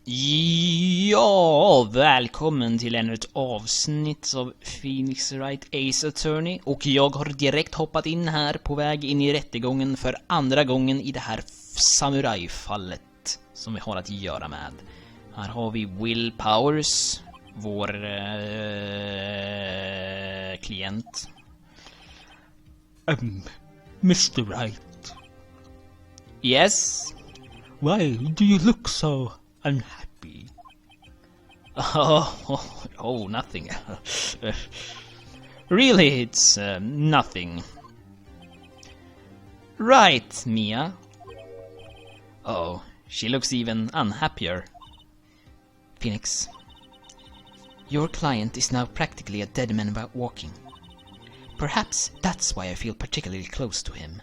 Ja, välkommen till ännu ett avsnitt av Phoenix Wright Ace Attorney. Och jag har direkt hoppat in här på väg in i rättegången för andra gången i det här samurajfallet som vi har att göra med. Här har vi Will Powers, vår klient. Mr. Wright, Yes? why do you look so unhappy? Oh, nothing. Really, it's nothing. Right, Mia. Oh, she looks even unhappier. Phoenix, your client is now practically a dead man walking. Perhaps that's why I feel particularly close to him.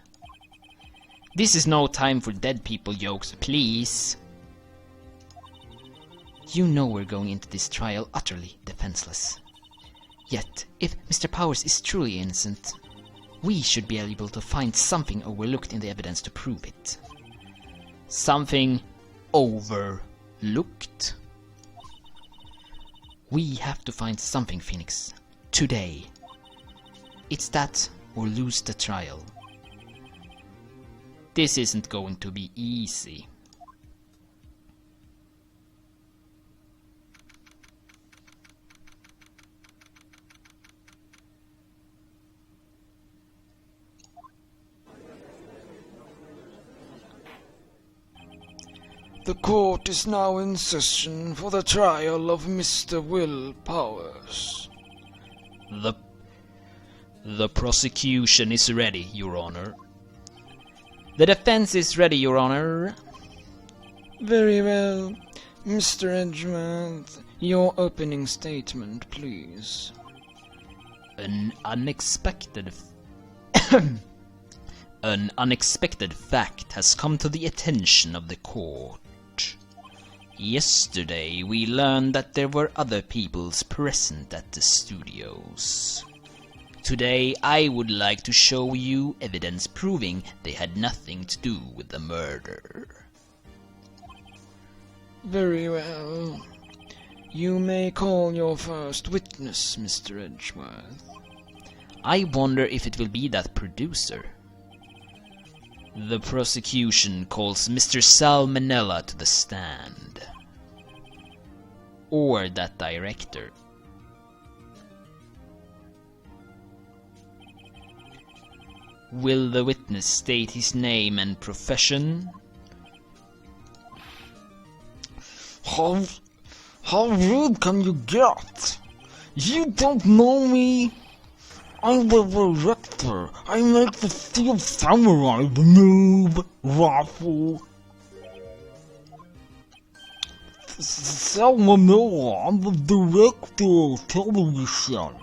This is no time for dead people jokes, please. You know we're going into this trial utterly defenseless. Yet, if Mr. Powers is truly innocent, we should be able to find something overlooked in the evidence to prove it. Something overlooked? We have to find something, Phoenix. Today. It's that or lose the trial. This isn't going to be easy. The court is now in session for the trial of Mr. Will Powers. The prosecution is ready, Your Honor. The defense is ready, Your Honor. Very well. Mr. Edgeworth, your opening statement, please. An unexpected fact has come to the attention of the court. Yesterday, we learned that there were other peoples present at the studios. Today, I would like to show you evidence proving they had nothing to do with the murder. Very well. You may call your first witness, Mr. Edgeworth. I wonder if it will be that producer. The prosecution calls Mr. Salmonella to the stand. Or that director. Will the witness state his name and profession? How rude can you get? You don't know me? I'm the director. I make the Steel Samurai, the noob, waffle. Salmonella, I'm the director of television.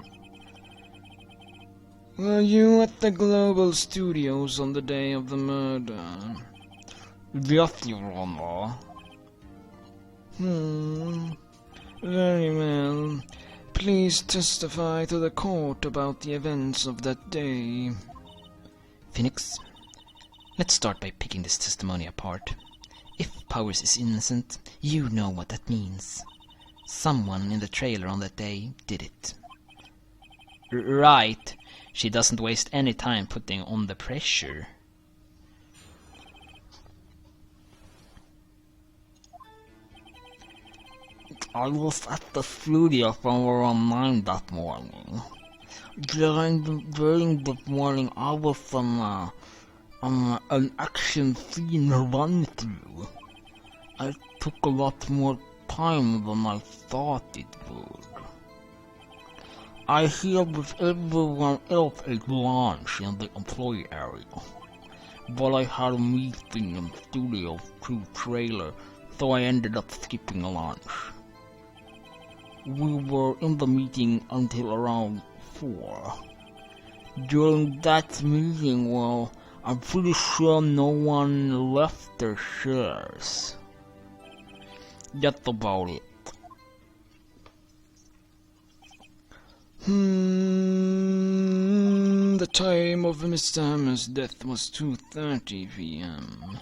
Were you at the Global Studios on the day of the murder? Yes, Your Honor. Very well. Please testify to the court about the events of that day. Phoenix, let's start by picking this testimony apart. If Powers is innocent, you know what that means. Someone in the trailer on that day did it. Right. She doesn't waste any time putting on the pressure. I was at the studio from around 9 that morning. During the morning, I was on an action scene run through. I took a lot more time than I thought it would. I here with everyone else at lunch in the employee area, but I had a meeting in studio through trailer, so I ended up skipping lunch. We were in the meeting until around 4. During that meeting, well, I'm pretty sure no one left their chairs. That's about it. The time of Mr. Hammer's death was 2:30 p.m.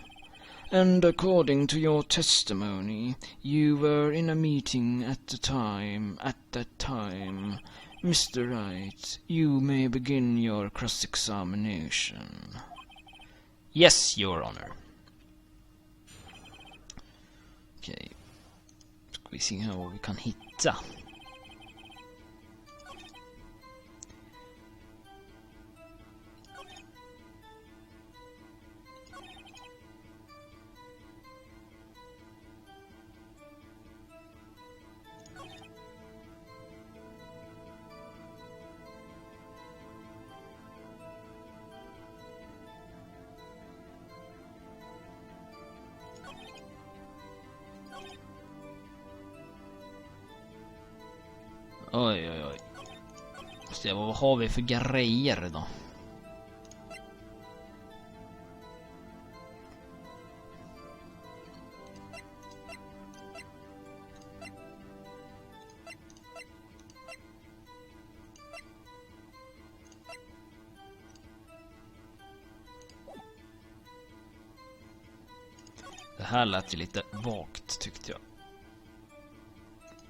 And according to your testimony, you were in a meeting at that time. Mr. Wright, you may begin your cross-examination. Yes, Your Honor. Okej. Ska vi se här vad vi kan hitta. Oj, oj, oj. Se, vad har vi för grejer då? Det här lät ju lite vagt tyckte jag.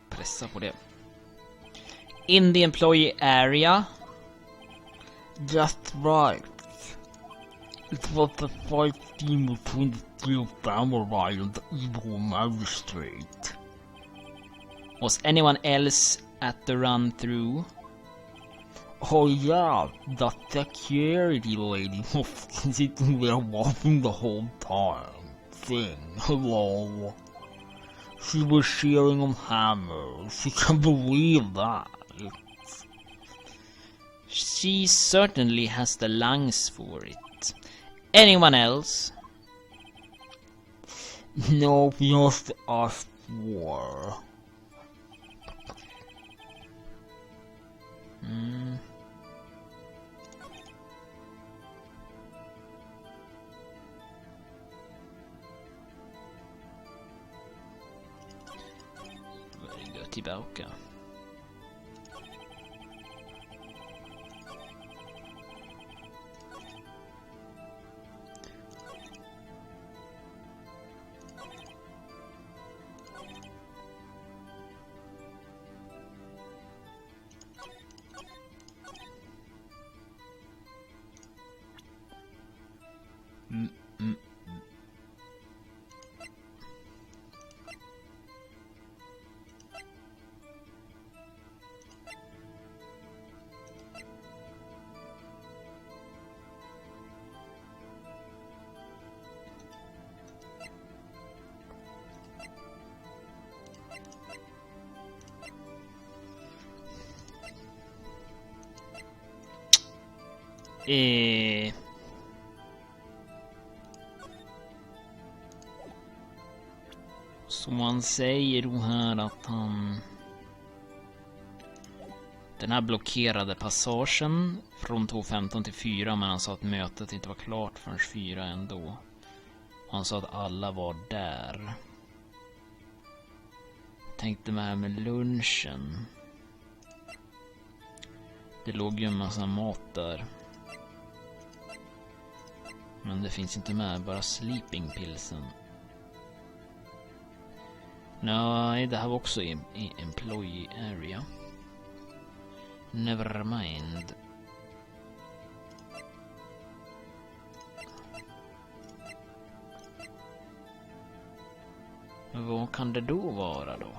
Pressa på det. In the employee area. Just right. It was a fight scene between the two samurai and the evil magistrate. Was anyone else at the run-through? Oh yeah, the security lady was sitting there watching the whole time. Thing, hello. She was cheering on hammers. She can't believe that. She certainly has the lungs for it. Anyone else? No, just us four. Gå tillbaka. Så man säger då här att han... Den här blockerade passagen från 2.15 till 4, men han sa att mötet inte var klart förrän 4 ändå. Han sa att alla var där. Tänkte med lunchen. Det låg ju en massa mat där. Men det finns inte med, bara sleeping pilsen. Nej, det här var också i employee area. Never mind. Vad kan det då vara då?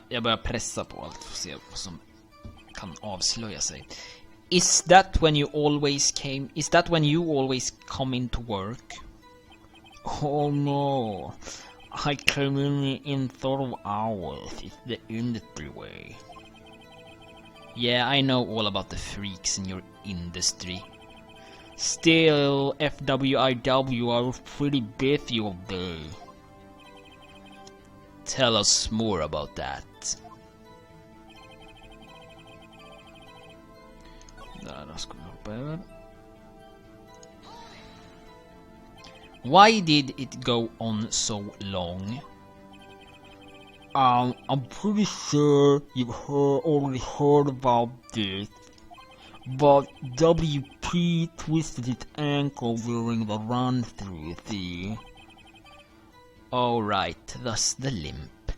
Jag börjar pressa på allt för att se vad som kan avslöja sig. Is that when you always come into work? Oh no, I came in sort of hours. It's the industry way. Yeah, I know all about the freaks in your industry. Still, FWIW, I was pretty busy all day. Tell us more about that. Där ska vi hoppa över. Why did it go on so long? I'm pretty sure you've already heard about this, but WP she twisted its ankle during the run-through, see? Oh right, thus the limp.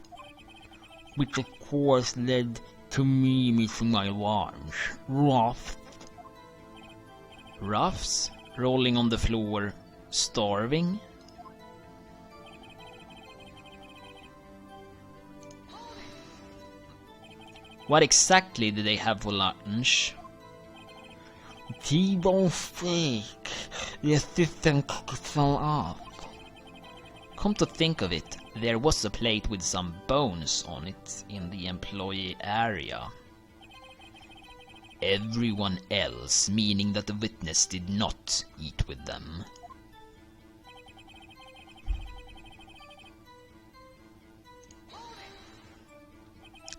Which of course led to me missing my lunch. Rough. Ruffs? Rolling on the floor, starving? What exactly did they have for lunch? T-bone steak. The assistant cook fell off. Come to think of it, there was a plate with some bones on it in the employee area. Everyone else, meaning that the witness did not eat with them.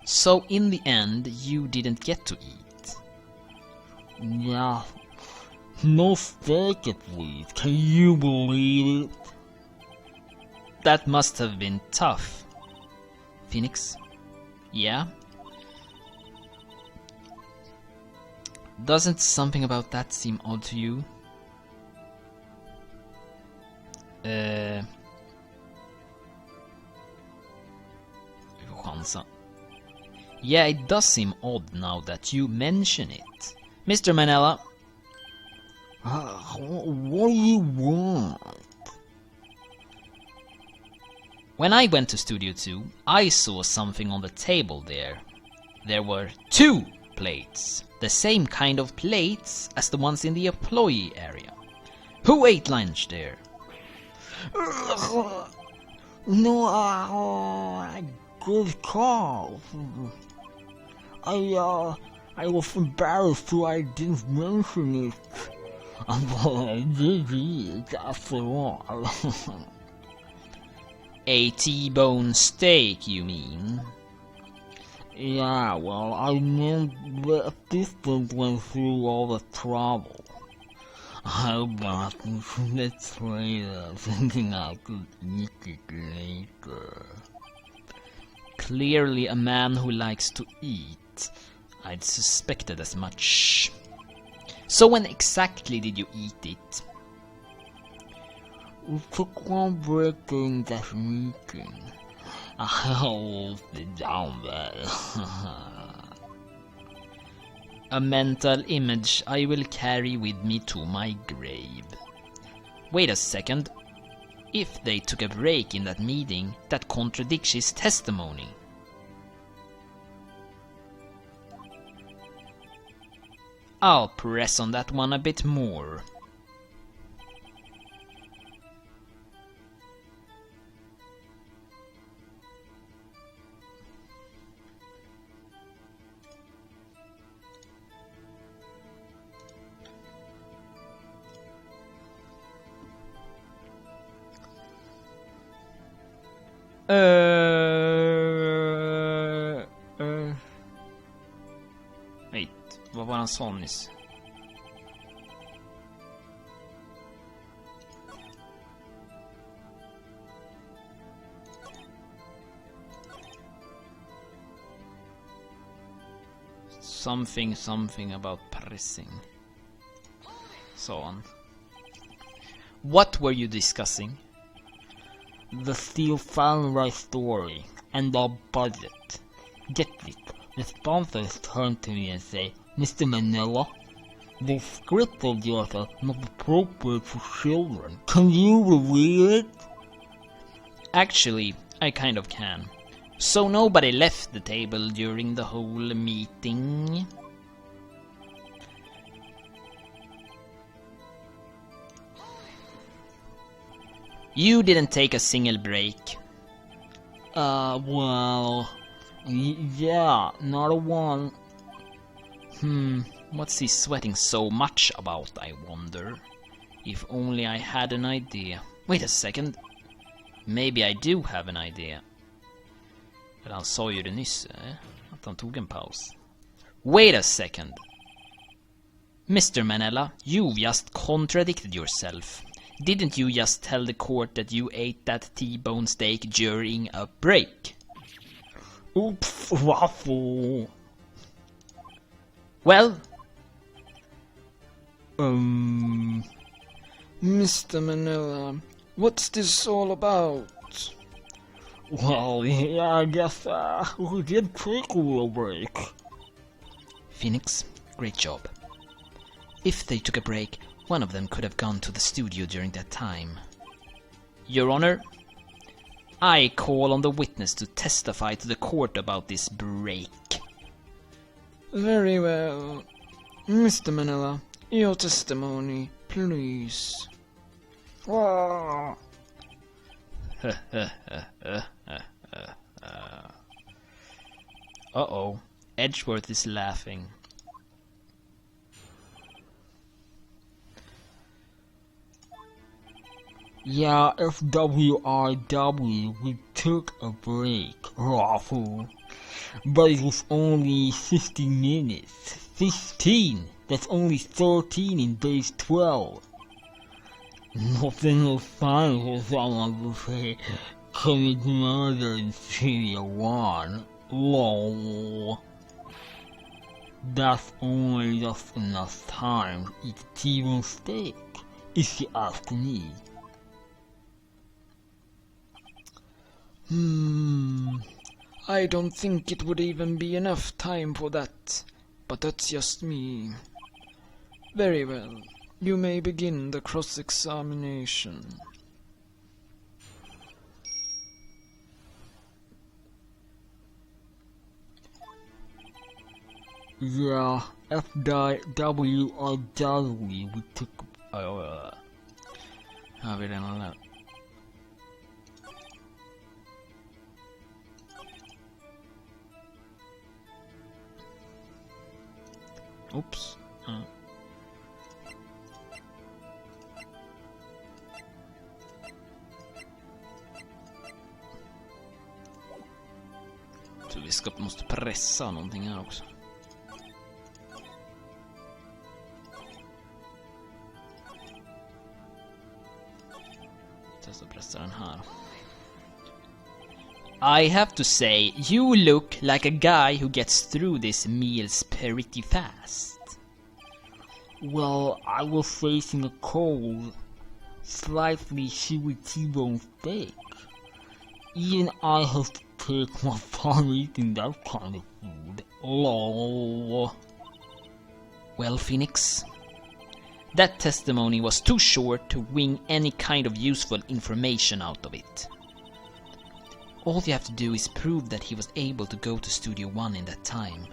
So in the end, you didn't get to eat. Yeah. No steak at least. Can you believe it? That must have been tough. Phoenix? Yeah? Doesn't something about that seem odd to you? Chansa. Yeah, it does seem odd now that you mention it. Mr. Manella? What do you want? When I went to Studio 2, I saw something on the table there. There were 2 plates. The same kind of plates as the ones in the employee area. Who ate lunch there? No, good call. I was embarrassed so I didn't mention it. But I did eat after all. A T-bone steak, you mean? Yeah, well, I meant the assistant went through all the trouble. I bought it from the trailer, thinking I could eat it later. Clearly a man who likes to eat. I'd suspected as much. So when exactly did you eat it? We took one break during that meeting. I will sit down there. A mental image I will carry with me to my grave. Wait a second. If they took a break in that meeting, that contradicts his testimony. I'll press on that one a bit more. Wait, vad var han sa nyss? Something about pressing. Sa han. What were you discussing? The Steel Right story and the budget. Get it. The sponsors turn to me and say, Mr. Manila, the script of yours are not appropriate for children. Can you believe it? Actually, I kind of can. So nobody left the table during the whole meeting? You didn't take a single break. Well, yeah, not a one. What's he sweating so much about, I wonder? If only I had an idea. Wait a second. Maybe I do have an idea. För han sa ju det nyss, att han tog en paus. Wait a second. Mr. Manella, you've just contradicted yourself. Didn't you just tell the court that you ate that T-bone steak during a break? Oops, waffle. Well, Mr. Manila, what's this all about? Well, yeah, I guess, we did take a little break. Phoenix, great job. If they took a break, one of them could have gone to the studio during that time. Your Honor, I call on the witness to testify to the court about this break. Very well. Mr. Manila, your testimony, please. Uh-oh. Edgeworth is laughing. Yeah, FWRW, we took a break, Rafu. But it was only 50 minutes. 15! That's only 13 in base 12. Nothing was fine for someone to say commit murder in Syria 1. LOL. That's only just enough time to eat a T-bone steak, if you ask me. I don't think it would even be enough time for that, but that's just me. Very well, you may begin the cross-examination. Yeah, FWRW, we took... Har vi redan lärt? Oops. Så vi måste pressa någonting här också. Testa pressa den här. I have to say, you look like a guy who gets through these meals pretty fast. Well, I was facing a cold, slightly chewy T-bone steak. Even I have to take my fun eating that kind of food. LOL. Well, Phoenix, that testimony was too short to wring any kind of useful information out of it. All you have to do is prove that he was able to go to Studio 1 in that time.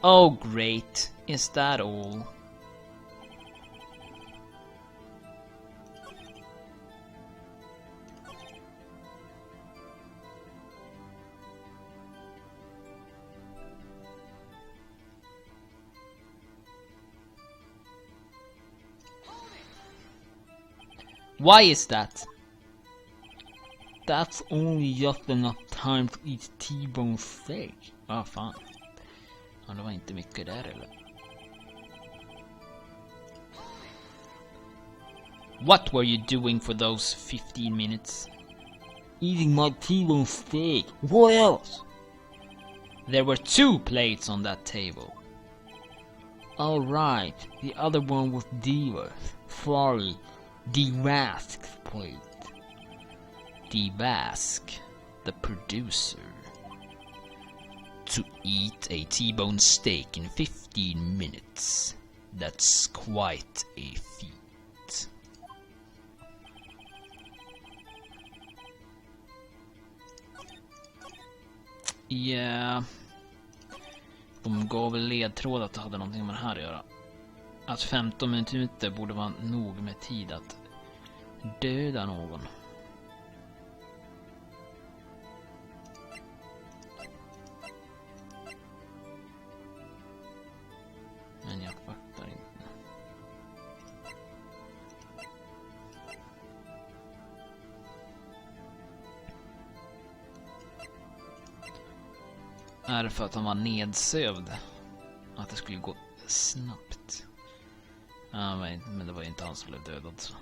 Oh great, is that all? Why is that? That's only just enough time to eat T-bone steak. Ah, fan. Ja, det var inte mycket där eller? What were you doing for those 15 minutes? Eating my T-bone steak. What else? There were 2 plates on that table. Alright, the other one was Diva's. Sorry, Demask's plate. Devask, the producer. To eat a T-bone steak in 15 minutes. That's quite a feat. Yeah. De gav väl ledtråd att det hade någonting med det här att göra. Att 15 minuter borde vara nog med tid att döda någon. Men jag fattar inte. Är det för att han var nedsövd? Att det skulle gå snabbt? Ja, men det var inte han som blev dödad så.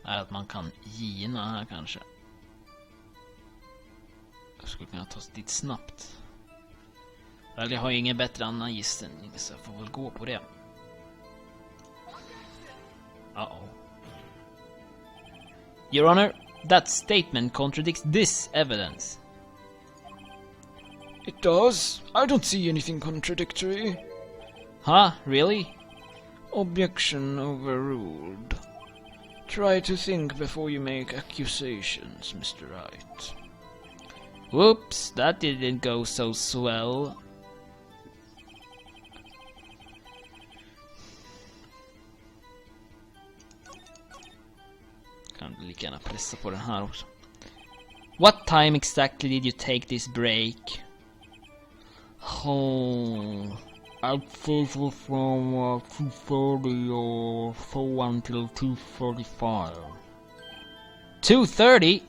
är att man kan gina här kanske. Jag skulle kunna ta dit snabbt. Väl, jag har ju ingen bättre annan gissning, så jag får väl gå på det. Uh-oh. Your Honor, that statement contradicts this evidence. It does. I don't see anything contradictory. Huh? Really? Objection overruled. Try to think before you make accusations, Mr. Wright. Whoops, that didn't go so swell. Kan lika gärna pressa på den här också. What time exactly did you take this break? Oh, I'd say it was from 2:30 or so until 2:45. 2:30?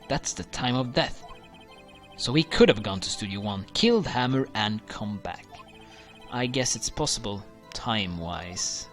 That's the time of death. So he could have gone to Studio One, killed Hammer and come back. I guess it's possible, time-wise.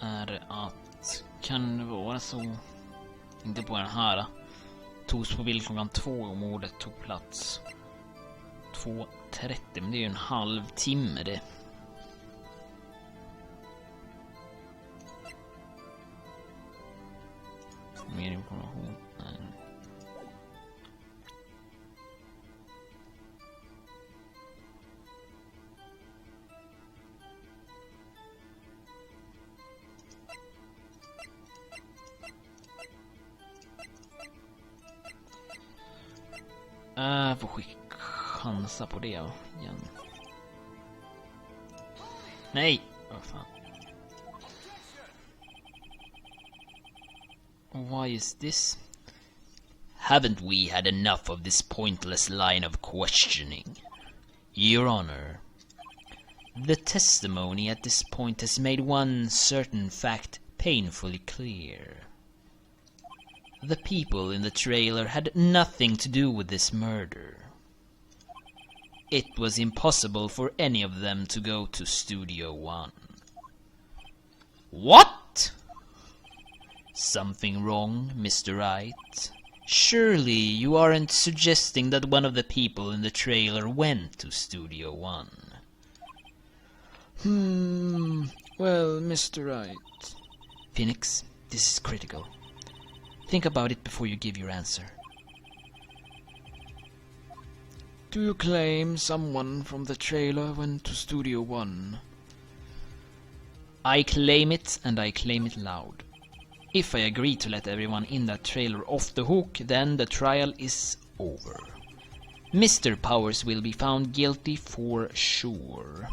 Är att kan det vara så, inte på den här togs på bild klockan 2 och mordet tog plats 2:30, men det är ju en halvtimme det. Mer information. Nej. Får chansa på det igen. Nej! Vad fan. Why is this? Haven't we had enough of this pointless line of questioning? Your Honor, the testimony at this point has made one certain fact painfully clear. The people in the trailer had nothing to do with this murder. It was impossible for any of them to go to Studio One. What? Something wrong, Mr. Wright? Surely you aren't suggesting that one of the people in the trailer went to Studio One? Well, Mr. Wright. Phoenix, this is critical. Think about it before you give your answer. Do you claim someone from the trailer went to Studio One? I claim it, and I claim it loud. If I agree to let everyone in that trailer off the hook, then the trial is over. Mr. Powers will be found guilty for sure.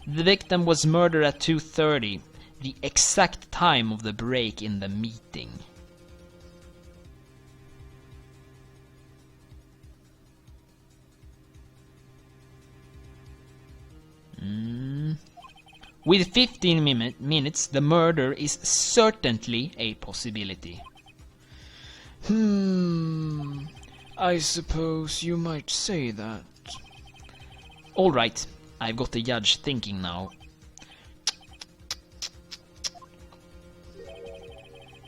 The victim was murdered at 2:30, the exact time of the break in the meeting. With 15 minutes, the murder is certainly a possibility. I suppose you might say that. Alright, I've got the judge thinking now.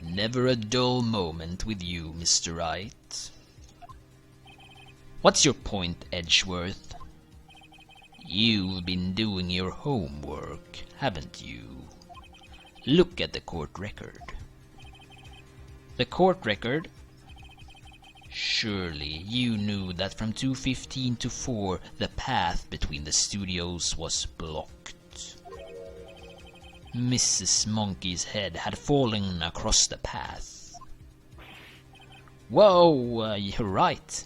Never a dull moment with you, Mr. Wright. What's your point, Edgeworth? You've been doing your homework, haven't you? Look at the court record. The court record? Surely you knew that from 2:15 to 4 the path between the studios was blocked. Mrs. Monkey's head had fallen across the path. Whoa, you're right.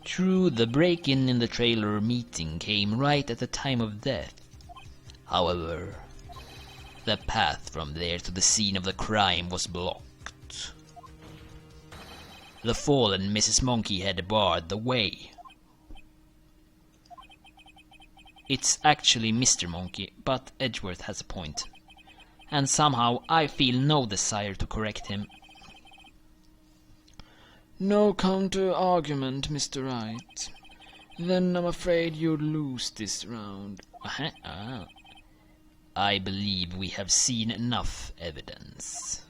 True, the break-in in the trailer meeting came right at the time of death. However, the path from there to the scene of the crime was blocked. The fallen Mrs. Monkeyhead barred the way. It's actually Mr. Monkey, but Edgeworth has a point. And somehow I feel no desire to correct him. No counter-argument, Mr. Wright. Then I'm afraid you'll lose this round. I believe we have seen enough evidence.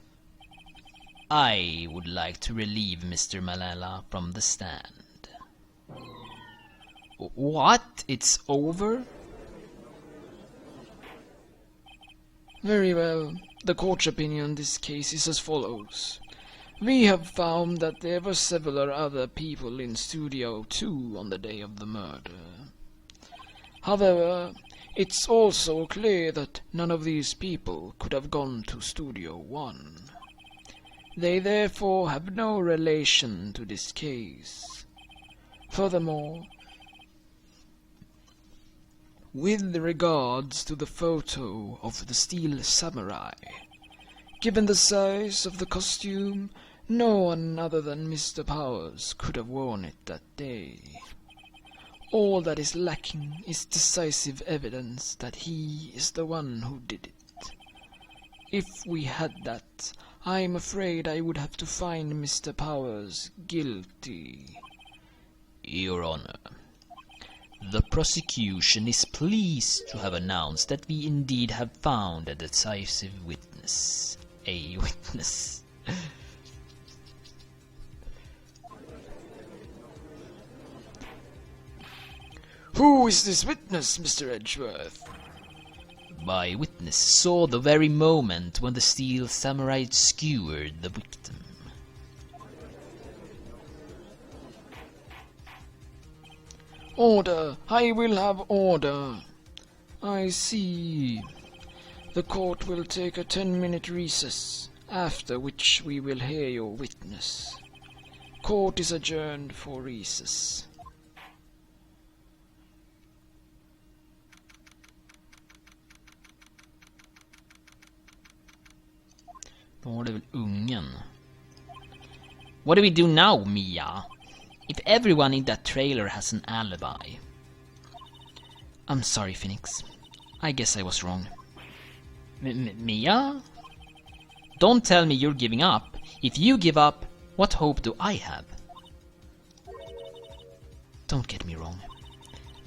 I would like to relieve Mr. Malala from the stand. What? It's over? Very well. The court's opinion on this case is as follows. We have found that there were several other people in Studio 2 on the day of the murder. However, it's also clear that none of these people could have gone to Studio 1. They therefore have no relation to this case. Furthermore, with regards to the photo of the Steel Samurai, given the size of the costume, no one other than Mr. Powers could have worn it that day. All that is lacking is decisive evidence that he is the one who did it. If we had that, I'm afraid I would have to find Mr. Powers guilty. Your Honor, the prosecution is pleased to have announced that we indeed have found a decisive witness. A witness. Who is this witness, Mr. Edgeworth? My witness saw the very moment when the Steel Samurai skewered the victim. Order! I will have order! I see. The court will take a 10-minute recess, after which we will hear your witness. Court is adjourned for recess. Då var det väl ungen. What do we do now, Mia? If everyone in that trailer has an alibi. I'm sorry, Phoenix. I guess I was wrong. Mia? Don't tell me you're giving up. If you give up, what hope do I have? Don't get me wrong.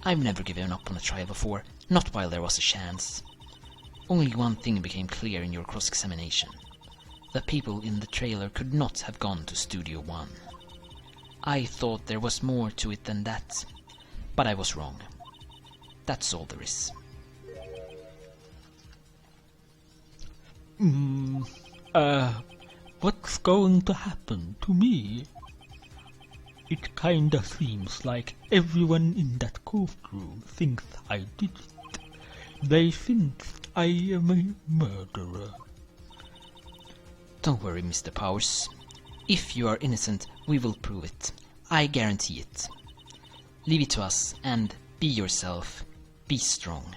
I've never given up on a trial before, not while there was a chance. Only one thing became clear in your cross-examination. The people in the trailer could not have gone to Studio 1. I thought there was more to it than that, but I was wrong. That's all there is. What's going to happen to me? It kinda seems like everyone in that courtroom thinks I did it. They think I am a murderer. Don't worry, Mr. Powers. If you are innocent, we will prove it. I guarantee it. Leave it to us, and be yourself. Be strong.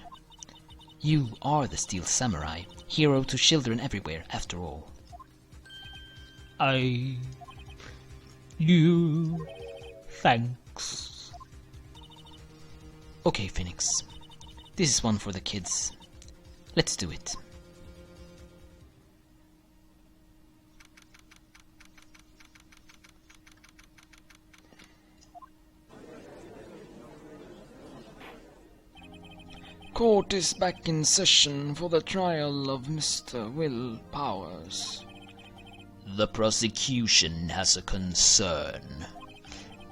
You are the Steel Samurai, hero to children everywhere, after all. Thanks. Okay, Phoenix. This is one for the kids. Let's do it. Court is back in session for the trial of Mr. Will Powers. The prosecution has a concern.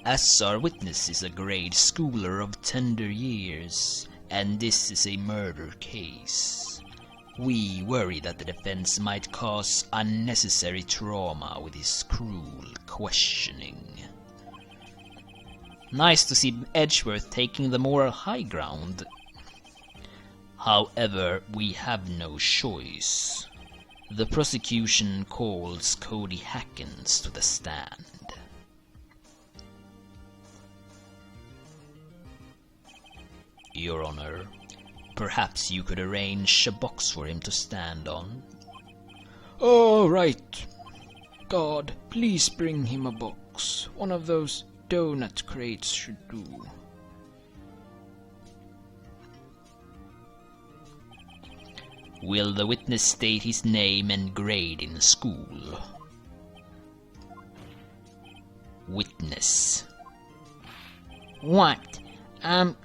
As our witness is a grade schooler of tender years, and this is a murder case, we worry that the defense might cause unnecessary trauma with his cruel questioning. Nice to see Edgeworth taking the moral high ground. However, we have no choice. The prosecution calls Cody Hackens to the stand. Your Honor, perhaps you could arrange a box for him to stand on? All right. God, please bring him a box. One of those donut crates should do. Will the witness state his name and grade in school? Witness. What?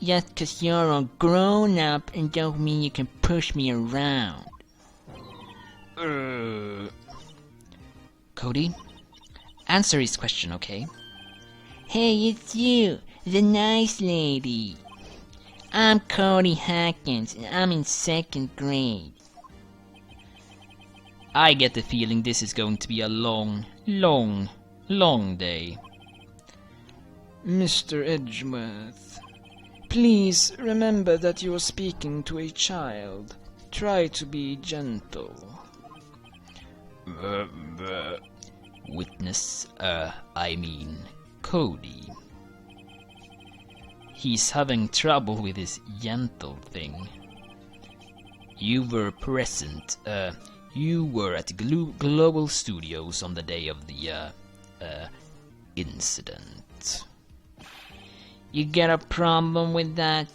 Just 'cause you're a grown-up and don't mean you can push me around. Cody, answer his question, okay? Hey, it's you, the nice lady. I'm Cody Hackens, and I'm in 2nd grade. I get the feeling this is going to be a long day. Mr. Edgeworth, please remember that you are speaking to a child. Try to be gentle. Witness, I mean, Cody. He's having trouble with his gentle thing. You were present, you were at Global Studios on the day of the, incident. You got a problem with that?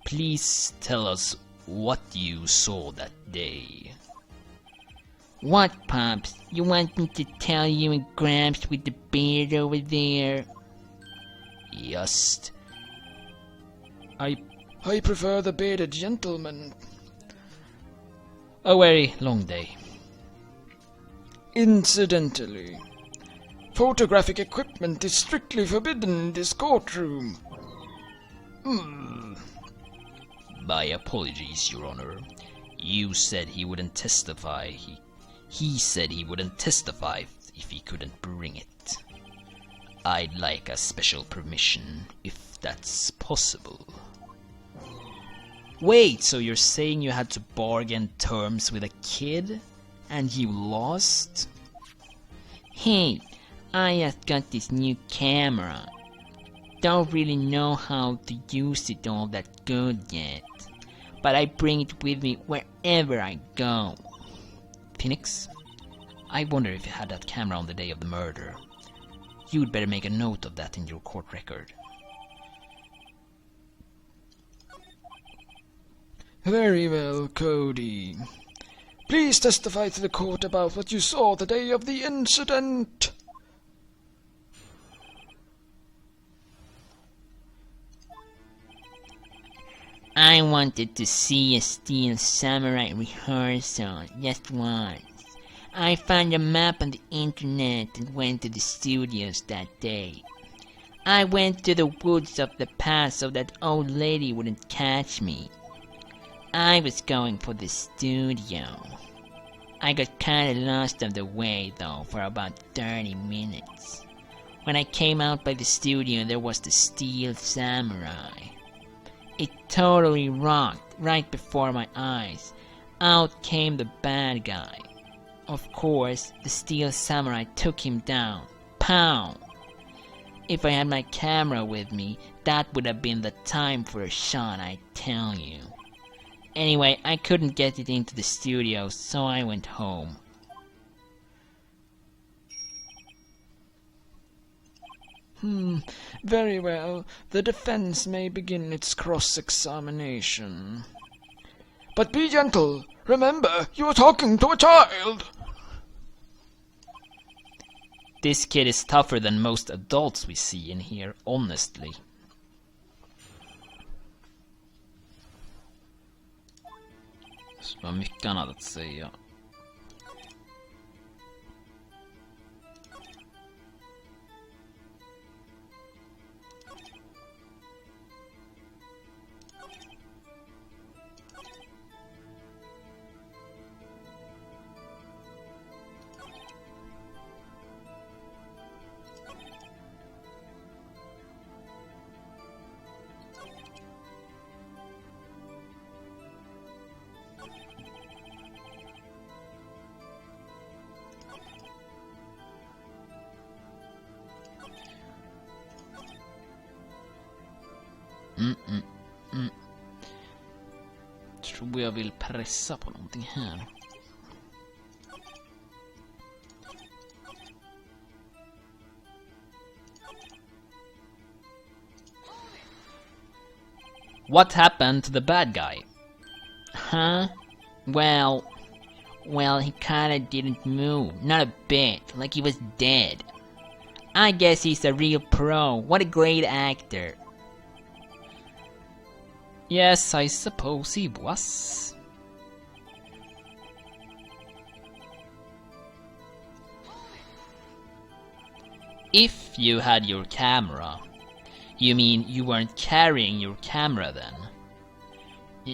Please tell us what you saw that day. What, Pops? You want me to tell you and Gramps with the beard over there? Just... I prefer the bearded gentleman. a very long day. Incidentally, photographic equipment is strictly forbidden in this courtroom. My apologies, Your Honor. You said he wouldn't testify. He said he wouldn't testify if he couldn't bring it. I'd like a special permission, if that's possible. Wait, so you're saying you had to bargain terms with a kid? And you lost? Hey, I just got this new camera. Don't really know how to use it all that good yet. But I bring it with me wherever I go. Phoenix, I wonder if you had that camera on the day of the murder. You'd better make a note of that in your court record. Very well, Cody. Please testify to the court about what you saw the day of the incident. I wanted to see a Steel Samurai rehearsal just once. I found a map on the internet and went to the studios that day. I went to the woods of the past so that old lady wouldn't catch me. I was going for the studio. I got kinda lost on the way though for about 30 minutes. When I came out by the studio, there was the Steel Samurai. It totally rocked right before my eyes. Out came the bad guy. Of course, the Steel Samurai took him down. Pow! If I had my camera with me, that would have been the time for a shot, I tell you. Anyway, I couldn't get it into the studio, so I went home. Very well. The defense may begin its cross-examination. But be gentle. Remember, you are talking to a child. This kid is tougher than most adults we see in here, honestly. Så det var mycket annat att säga. Tror jag vill pressa på någonting här. What happened to the bad guy? Huh? Well, he kinda didn't move. Not a bit. Like he was dead. I guess he's a real pro. What a great actor. Yes, I suppose he was. If you had your camera, you mean you weren't carrying your camera then?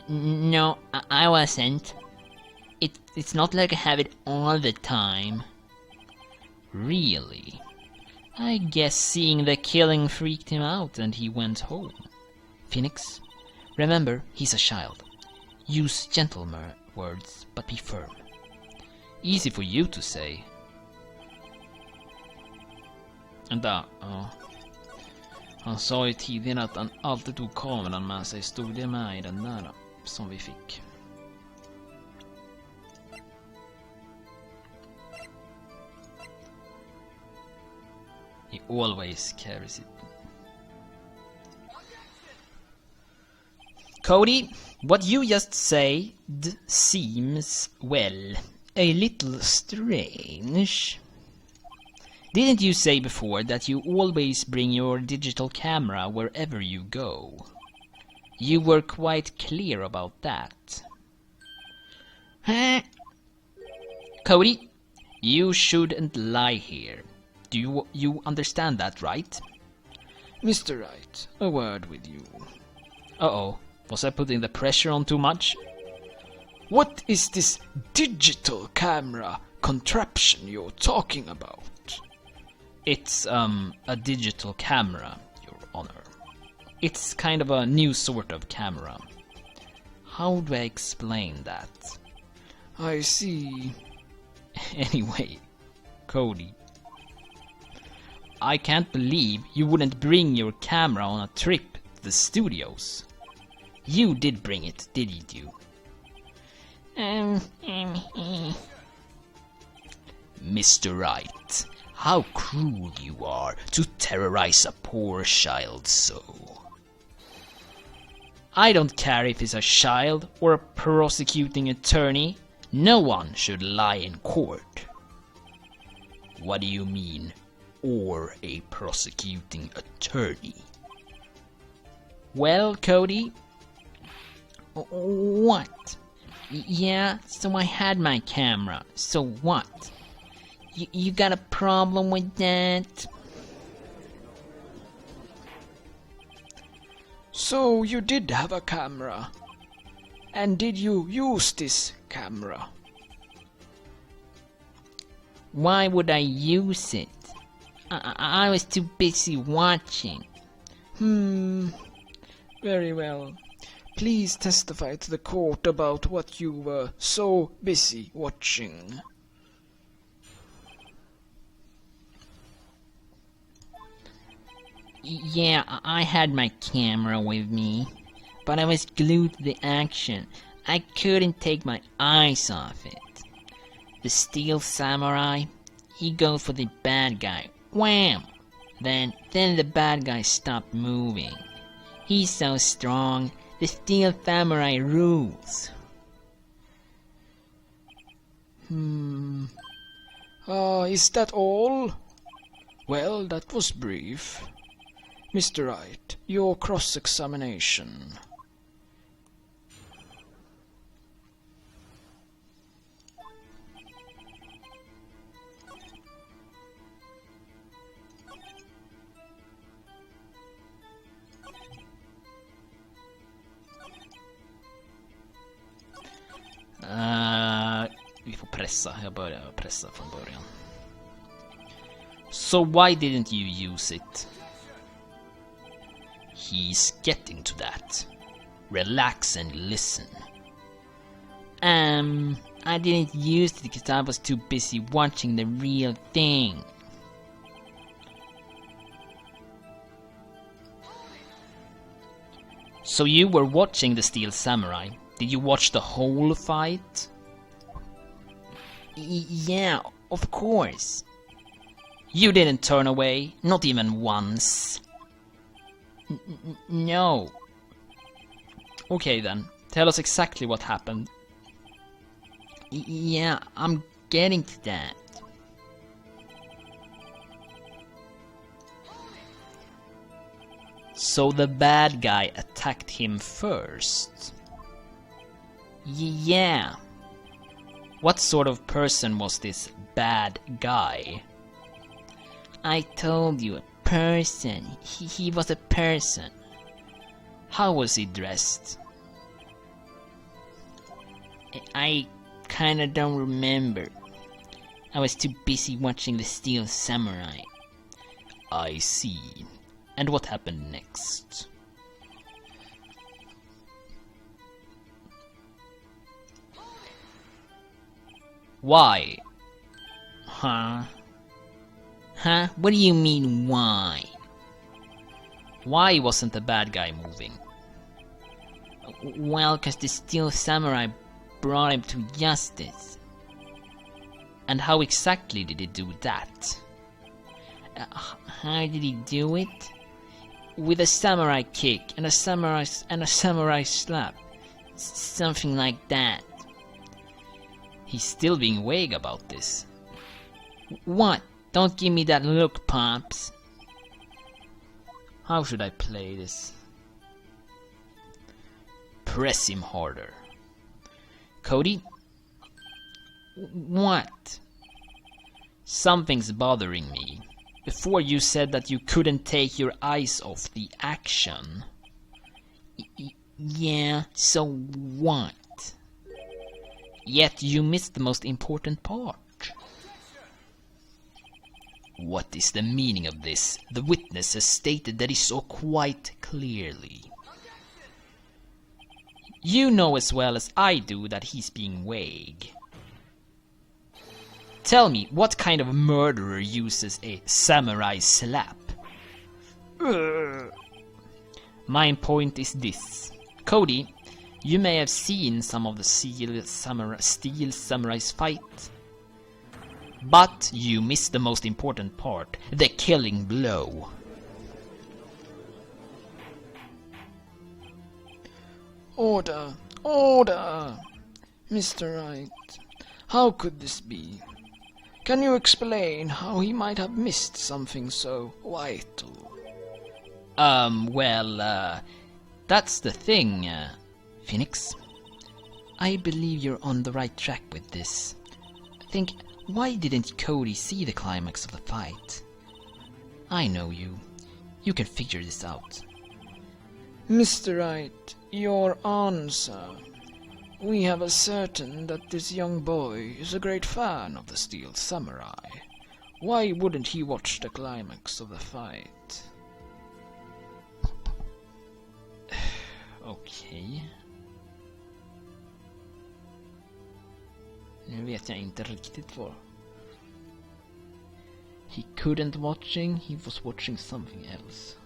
No, I wasn't. It's not like I have it all the time. Really? I guess seeing the killing freaked him out and he went home. Phoenix, remember, he's a child. Use gentle words, but be firm. Easy for you to say. Vänta, ja. Han sa ju tidigare att han alltid tog kameran med sig. Stod det med i den där som vi fick? He always carries it. Cody, what you just said seems, well, a little strange. Didn't you say before that you always bring your digital camera wherever you go? You were quite clear about that. Huh? Cody, you shouldn't lie here. Do you understand that, right? Mr. Wright, a word with you. Uh-oh. Was I putting the pressure on too much? What is this digital camera contraption you're talking about? It's, a digital camera, Your Honor. It's kind of a new sort of camera. How do I explain that? I see. Anyway, Cody. I can't believe you wouldn't bring your camera on a trip to the studios. You did bring it, didn't you? Mr. Wright, how cruel you are to terrorize a poor child so. I don't care if he's a child or a prosecuting attorney. No one should lie in court. What do you mean, or a prosecuting attorney? Well, Cody? What? Yeah, so I had my camera. So what? You got a problem with that? So you did have a camera. And did you use this camera? Why would I use it? I was too busy watching. Very well. Please testify to the court about what you were so busy watching. Yeah, I had my camera with me, but I was glued to the action. I couldn't take my eyes off it. The Steel Samurai, he goes for the bad guy. Wham! Then the bad guy stopped moving. He's so strong. The Steel Samurai rules. Is that all? Well, that was brief. Mr. Wright, your cross-examination. pressa. Jag börjar pressa från början. So why didn't you use it? He's getting to that. Relax and listen. I didn't use it because I was too busy watching the real thing. So you were watching the Steel Samurai. Did you watch the whole fight? Yeah, of course. You didn't turn away, not even once. No. Okay then, tell us exactly what happened. Yeah, I'm getting to that. So the bad guy attacked him first. Yeah. What sort of person was this bad guy? I told you, a person. He was a person. How was he dressed? I kinda don't remember. I was too busy watching the Steel Samurai. I see. And what happened next? Why? Huh? What do you mean, why? Why wasn't the bad guy moving? Well, 'cause the Steel Samurai brought him to justice. And how exactly did he do that? How did he do it? With a samurai kick and a samurai slap. Something like that. He's still being vague about this. What? Don't give me that look, Pops. How should I play this? Press him harder. Cody? What? Something's bothering me. Before you said that you couldn't take your eyes off the action. Yeah, so what? Yet you missed the most important part. What is the meaning of this? The witness has stated that he saw quite clearly. You know as well as I do that he's being vague. Tell me, what kind of murderer uses a samurai slap? My point is this. Cody, you may have seen some of the Steel Samurai's fight. But you missed the most important part, the killing blow. Order! Order! Mr. Wright, how could this be? Can you explain how he might have missed something so vital? That's the thing, Phoenix. I believe you're on the right track with this. Think, why didn't Cody see the climax of the fight? I know you. You can figure this out. Mr. Wright, your answer. We have ascertained that this young boy is a great fan of the Steel Samurai. Why wouldn't he watch the climax of the fight? Okej. Nu vet jag inte riktigt vad. He couldn't watching, he was watching something else.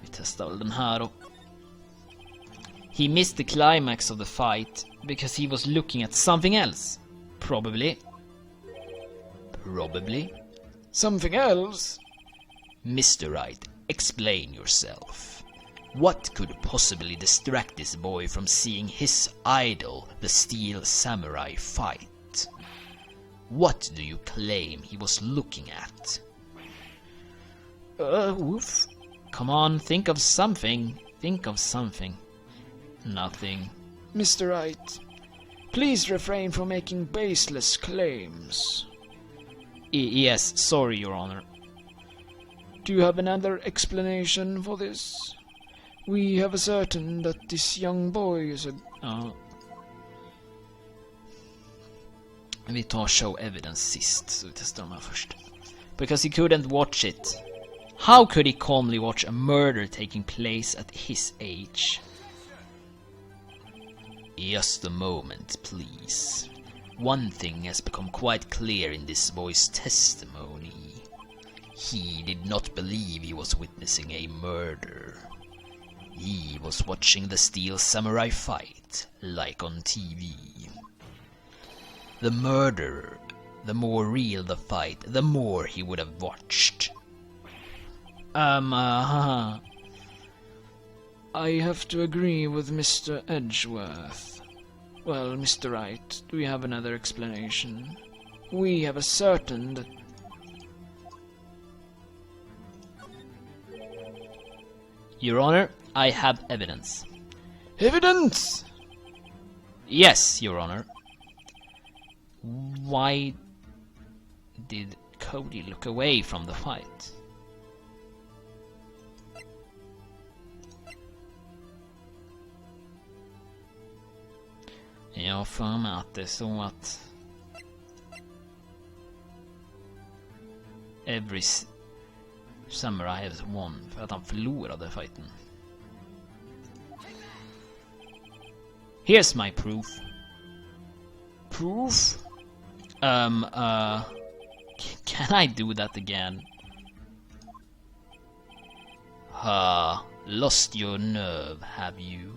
Vi testar väl den här då. He missed the climax of the fight because he was looking at something else. Probably. Something else? Mr. Wright, explain yourself. What could possibly distract this boy from seeing his idol, the Steel Samurai, fight? What do you claim he was looking at? Woof. Come on, think of something. Nothing. Mr. Wright, please refrain from making baseless claims. Yes, sorry, Your Honor. Do you have another explanation for this? We have ascertained that this young boy is a... Vi tar show evidence sist, så vi testar de här först. Because he couldn't watch it. How could he calmly watch a murder taking place at his age? Just a moment, please. One thing has become quite clear in this boy's testimony. He did not believe he was witnessing a murder. He was watching the Steel Samurai fight, like on TV. The murderer, the more real the fight, the more he would have watched. I have to agree with Mr. Edgeworth. Well, Mr. Wright, do we have another explanation? We have ascertained that... Your Honor, I have evidence. Evidence! Yes, Your Honor. Why did Cody look away from the fight? Jag har för mig att det är så att every samurai has won, för att han förlorade fighten. Here's my proof. Proof? Can I do that again? Lost your nerve, have you?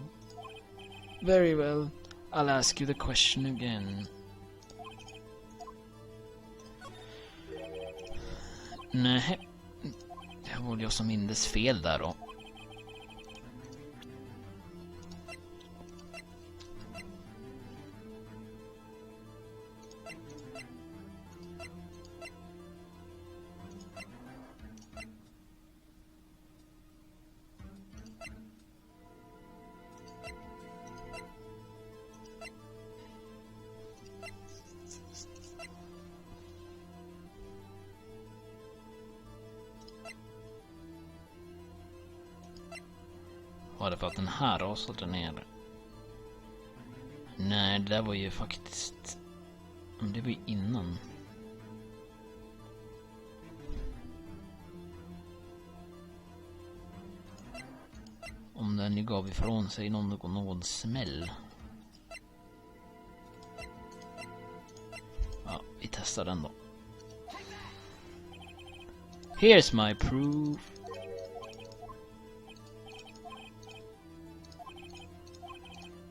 Very well. I'll ask you the question again. Nej, det var jag som mindes fel där då. Var det för att den här rasade ner? Nej, det där var ju faktiskt... Det var ju innan. Om den ju gav ifrån sig någon smäll. Ja, vi testar den då. Here's my proof.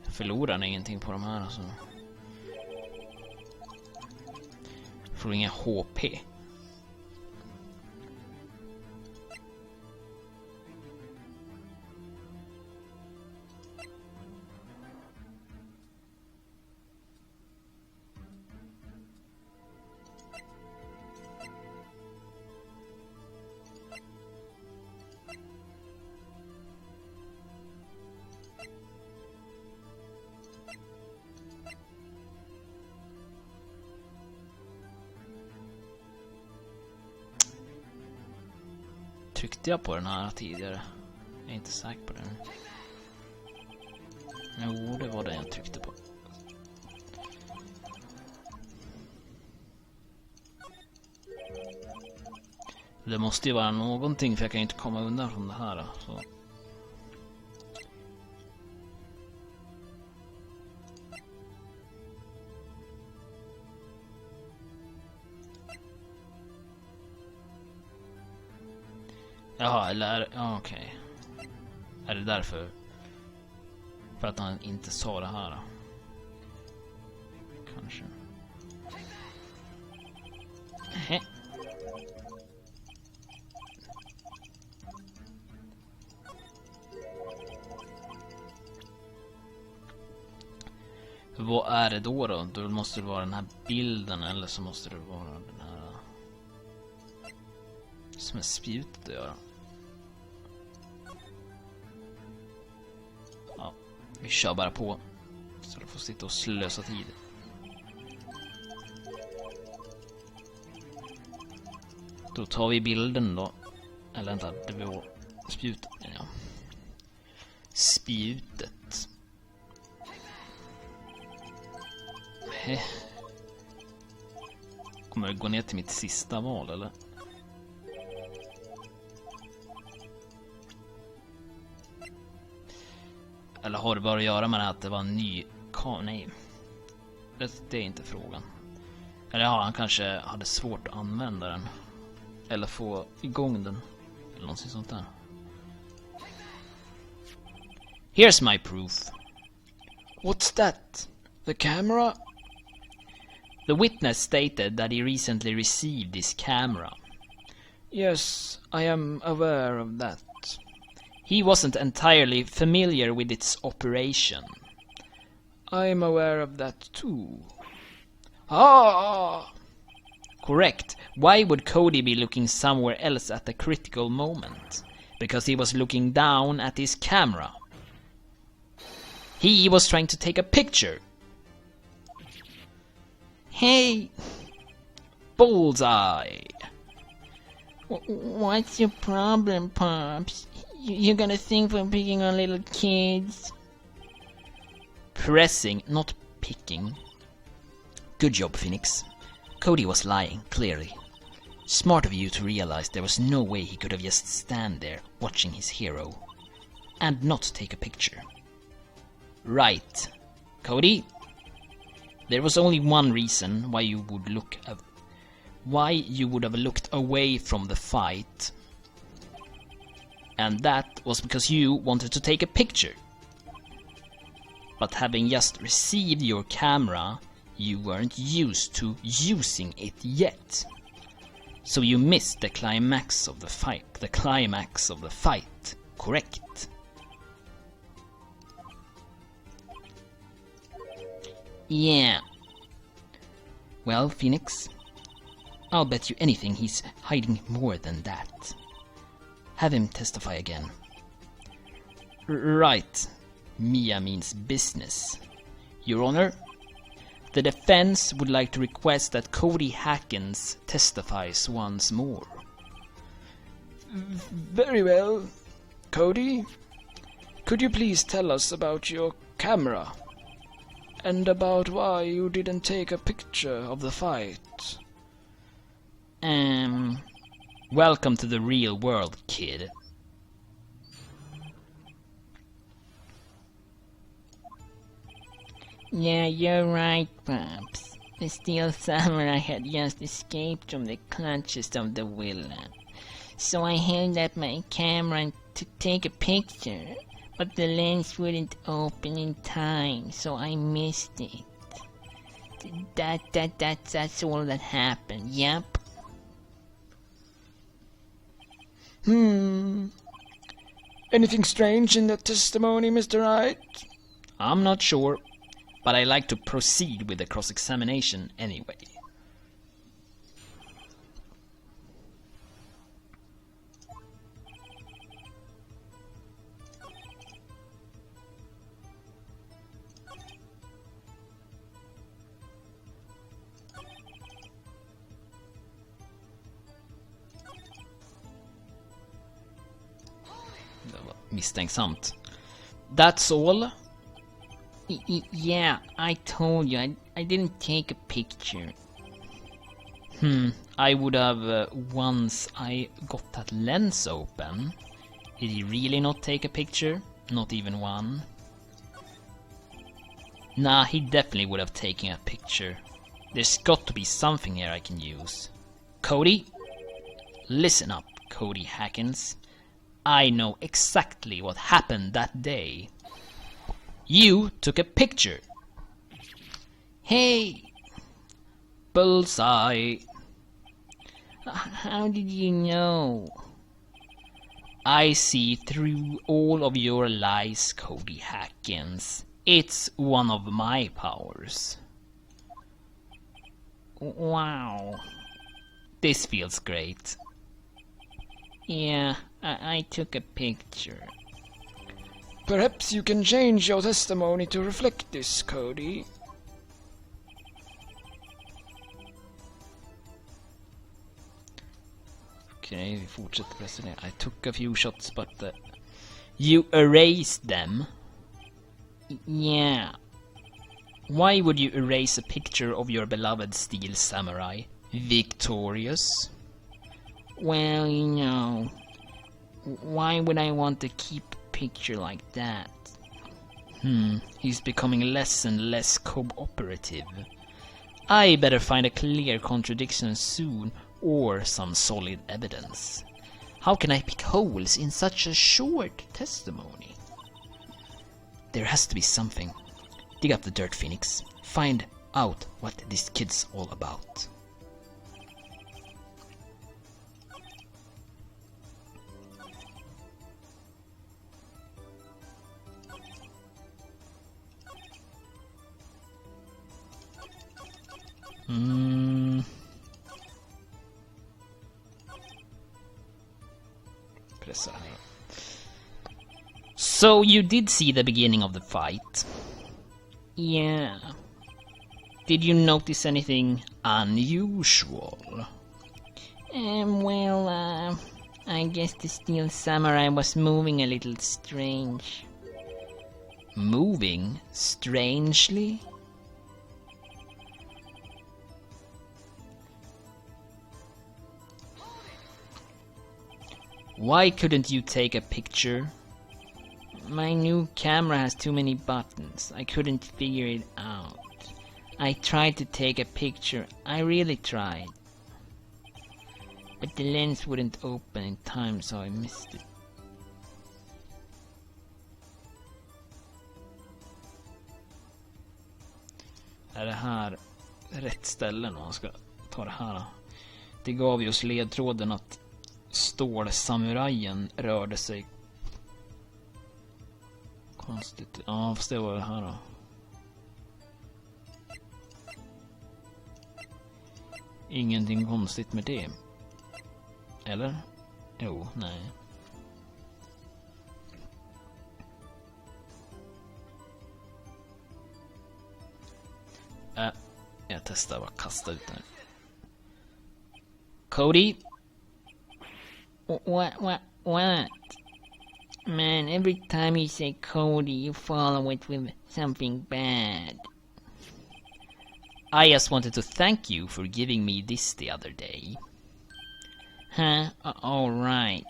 Förlorar ingenting på de här alltså. Får inga HP. Tryckte jag på den här tidigare? Jag är inte säker på det. Jo, det var det jag tryckte på. Det måste ju vara någonting, för jag kan ju inte komma undan från det här. Så. Jaha, eller... Ja, okej. Är det därför? För att han inte sa det här? Kanske. Hä? Vad är det då? Då måste det vara den här bilden, eller så måste det vara den här... Som är spjutet att göra. Ja, vi kör bara på. Så du får sitta och slösa tid. Då tar vi bilden då. Eller vänta, det var spjutet. Ja. Spjutet. Kommer det gå ner till mitt sista val, eller? Eller har det bara att göra med att det var en ny nej. Det är inte frågan. Eller ja, han kanske hade svårt att använda den. Eller få igång den. Eller någonting sånt där. Here's my proof. What's that? The camera? The witness stated that he recently received this camera. Yes, I am aware of that. He wasn't entirely familiar with its operation. I am aware of that too. Ah! Correct. Why would Cody be looking somewhere else at a critical moment? Because he was looking down at his camera. He was trying to take a picture. Hey! Bullseye! What's your problem, Pops? You're gonna think we're picking on little kids? Pressing, not picking. Good job, Phoenix. Cody was lying, clearly. Smart of you to realize there was no way he could have just stand there watching his hero and not take a picture. Right. Cody? There was only one reason why you would have looked away from the fight. And that was because you wanted to take a picture. But having just received your camera, you weren't used to using it yet. So you missed the climax of the fight. Correct. Yeah. Well, Phoenix, I'll bet you anything he's hiding more than that. Have him testify again. Right. Mia means business. Your Honor, the defense would like to request that Cody Hackins testifies once more. Very well. Cody, could you please tell us about your camera? And about why you didn't take a picture of the fight? Welcome to the real world, kid. Yeah, you're right, Pops. The Steel Samurai had just escaped from the clutches of the villain. So I held up my camera to take a picture, but the lens wouldn't open in time, so I missed it. That's all that happened, yep. Anything strange in that testimony, Mr. Wright? I'm not sure, but I like to proceed with the cross-examination anyway. Misstänksamt. That's all? Yeah, I told you, I didn't take a picture. I would have once I got that lens open. Did he really not take a picture? Not even one? Nah, he definitely would have taken a picture. There's got to be something here I can use. Cody? Listen up, Cody Hackins. I know exactly what happened that day. You took a picture. Hey! Bullseye. How did you know? I see through all of your lies, Cody Hackins. It's one of my powers. Wow. This feels great. Yeah, I took a picture. Perhaps you can change your testimony to reflect this, Cody. Okay, vi fortsätter pressa I took a few shots, but you erased them. Yeah. Why would you erase a picture of your beloved Steel Samurai Victorious? Well, you know, why would I want to keep a picture like that? He's becoming less and less cooperative. I better find a clear contradiction soon, or some solid evidence. How can I pick holes in such a short testimony? There has to be something. Dig up the dirt, Phoenix. Find out what this kid's all about. Pressa här. So you did see the beginning of the fight? Yeah. Did you notice anything unusual? Well, I guess the steel samurai was moving a little strange. Moving strangely? Why couldn't you take a picture? My new camera has too many buttons. I couldn't figure it out. I tried to take a picture. I really tried. But the lens wouldn't open in time, so I missed it. Är det här rätt ställe när man ska ta det här? Det gav ju oss ledtråden att stålsamurajen rörde sig konstigt. Ja, fast det var det här då. Ingenting konstigt med det. Eller? Jo, nej. Jag testar bara kasta ut den. Cody? What? Man, every time you say Cody, you follow it with something bad. I just wanted to thank you for giving me this the other day. Huh? All right.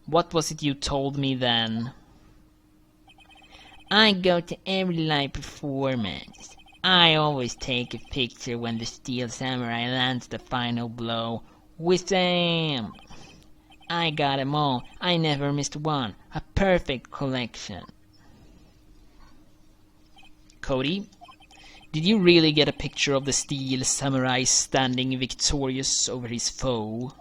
What was it you told me then? I go to every live performance. I always take a picture when the steel samurai lands the final blow. With them. I got 'em all. I never missed one. A perfect collection. Cody, did you really get a picture of the steel samurai standing victorious over his foe?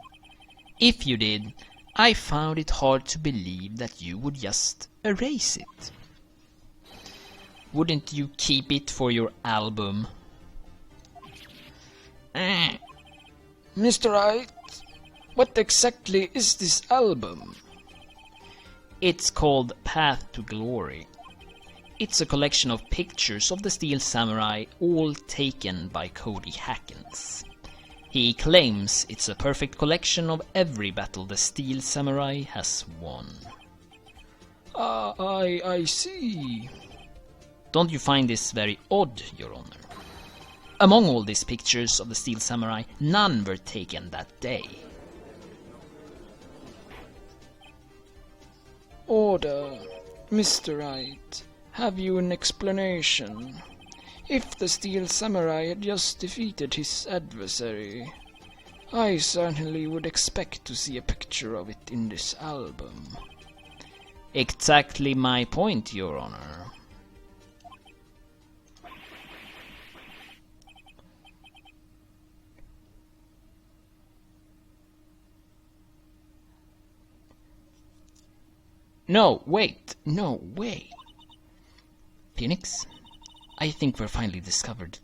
If you did, I found it hard to believe that you would just erase it. Wouldn't you keep it for your album? Mr. Wright, what exactly is this album? It's called Path to Glory. It's a collection of pictures of the Steel Samurai, all taken by Cody Hackens. He claims it's a perfect collection of every battle the Steel Samurai has won. I see. Don't you find this very odd, Your Honor? Among all these pictures of the Steel Samurai, none were taken that day. Order. Mr. Wright, have you an explanation? If the Steel Samurai had just defeated his adversary, I certainly would expect to see a picture of it in this album. Exactly my point, Your Honor. No, wait. Phoenix, I think we have finally discovered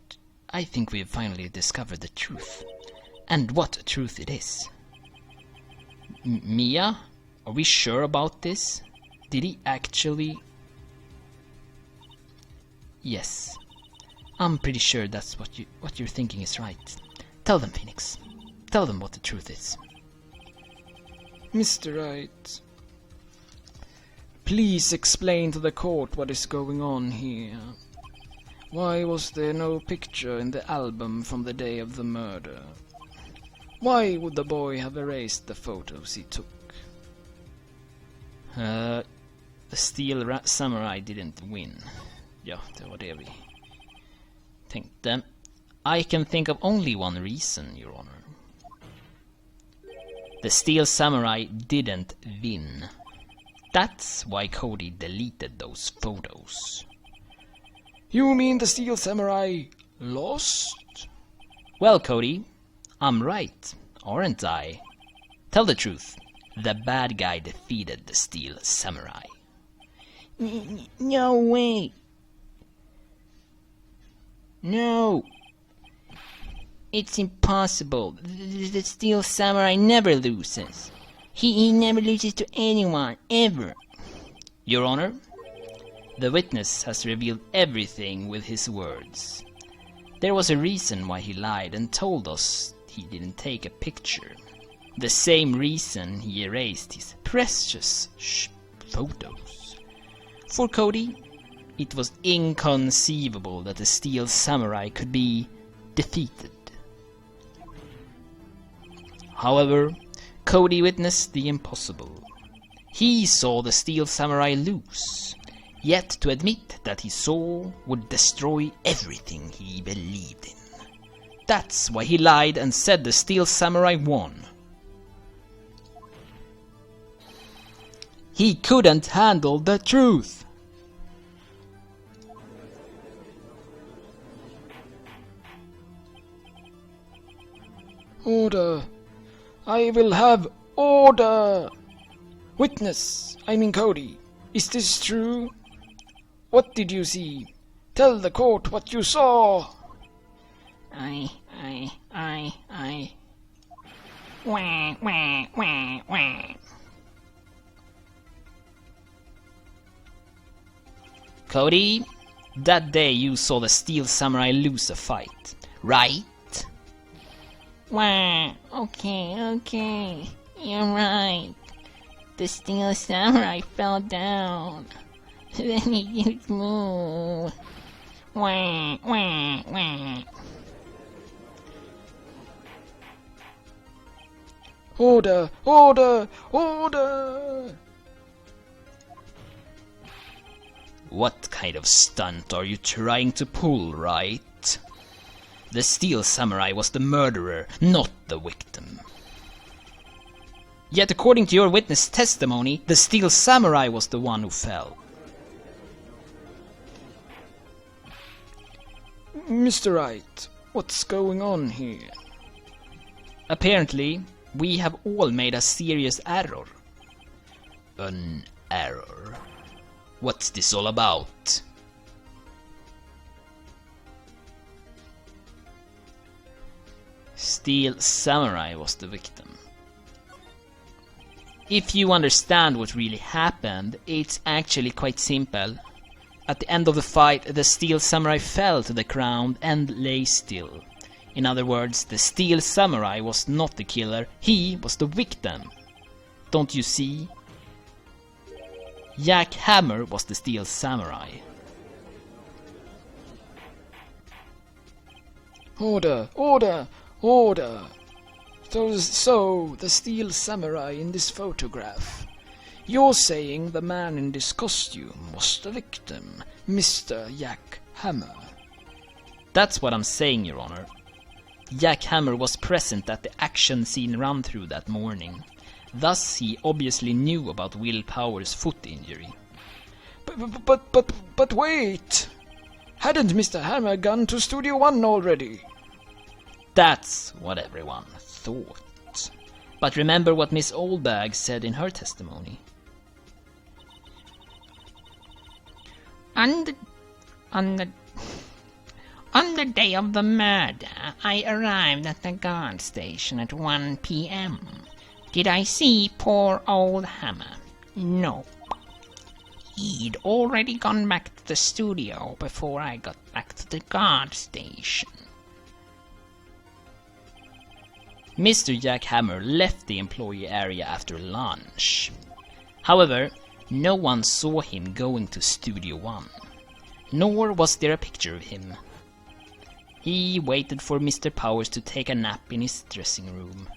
the truth. And what a truth it is. Mia, are we sure about this? Did he actually... Yes. I'm pretty sure that's what you're thinking is right. Tell them, Phoenix. Tell them what the truth is. Mr. Wright, please explain to the court what is going on here. Why was there no picture in the album from the day of the murder? Why would the boy have erased the photos he took? The Steel Samurai didn't win. Ja, det var det vi tänkte. I can think of only one reason, Your Honor. The Steel Samurai didn't win. That's why Cody deleted those photos. You mean the Steel Samurai lost? Well, Cody, I'm right, aren't I? Tell the truth. The bad guy defeated the Steel Samurai. No way. No. It's impossible. The Steel Samurai never loses. He never loses to anyone, ever. Your Honor, the witness has revealed everything with his words. There was a reason why he lied and told us he didn't take a picture. The same reason he erased his precious photos. For Cody, it was inconceivable that the Steel Samurai could be defeated. However, Cody witnessed the impossible. He saw the Steel Samurai lose, yet to admit that he saw would destroy everything he believed in. That's why he lied and said the Steel Samurai won. He couldn't handle the truth. Order! I will have order! Witness, I mean Cody, is this true? What did you see? Tell the court what you saw! I... Wah, wah, wah, wah. Cody, that day you saw the Steel Samurai lose a fight, right? Wah, okay, you're right. The Steel Samurai fell down. Then he didn't move. Wah, wah, wah. Order! Order! Order! What kind of stunt are you trying to pull, right? The Steel Samurai was the murderer, not the victim. Yet according to your witness testimony, the Steel Samurai was the one who fell. Mr. Wright, what's going on here? Apparently, we have all made a serious error. An error? What's this all about? Steel Samurai was the victim. If you understand what really happened, it's actually quite simple. At the end of the fight, the Steel Samurai fell to the ground and lay still. In other words, the Steel Samurai was not the killer, he was the victim. Don't you see? Jack Hammer was the Steel Samurai. Order! Order! Order! So, the Steel Samurai in this photograph. You're saying the man in this costume was the victim, Mr. Jack Hammer. That's what I'm saying, Your Honor. Jack Hammer was present at the action scene run-through that morning. Thus, he obviously knew about Will Power's foot injury. But wait! Hadn't Mr. Hammer gone to Studio One already? That's what everyone thought. But remember what Miss Oldbag said in her testimony. On the day of the murder, I arrived at the guard station at 1 p.m. Did I see poor old Hammer? No. He'd already gone back to the studio before I got back to the guard station. Mr. Jack Hammer left the employee area after lunch. However, no one saw him going to Studio One. Nor was there a picture of him. He waited for Mr. Powers to take a nap in his dressing room.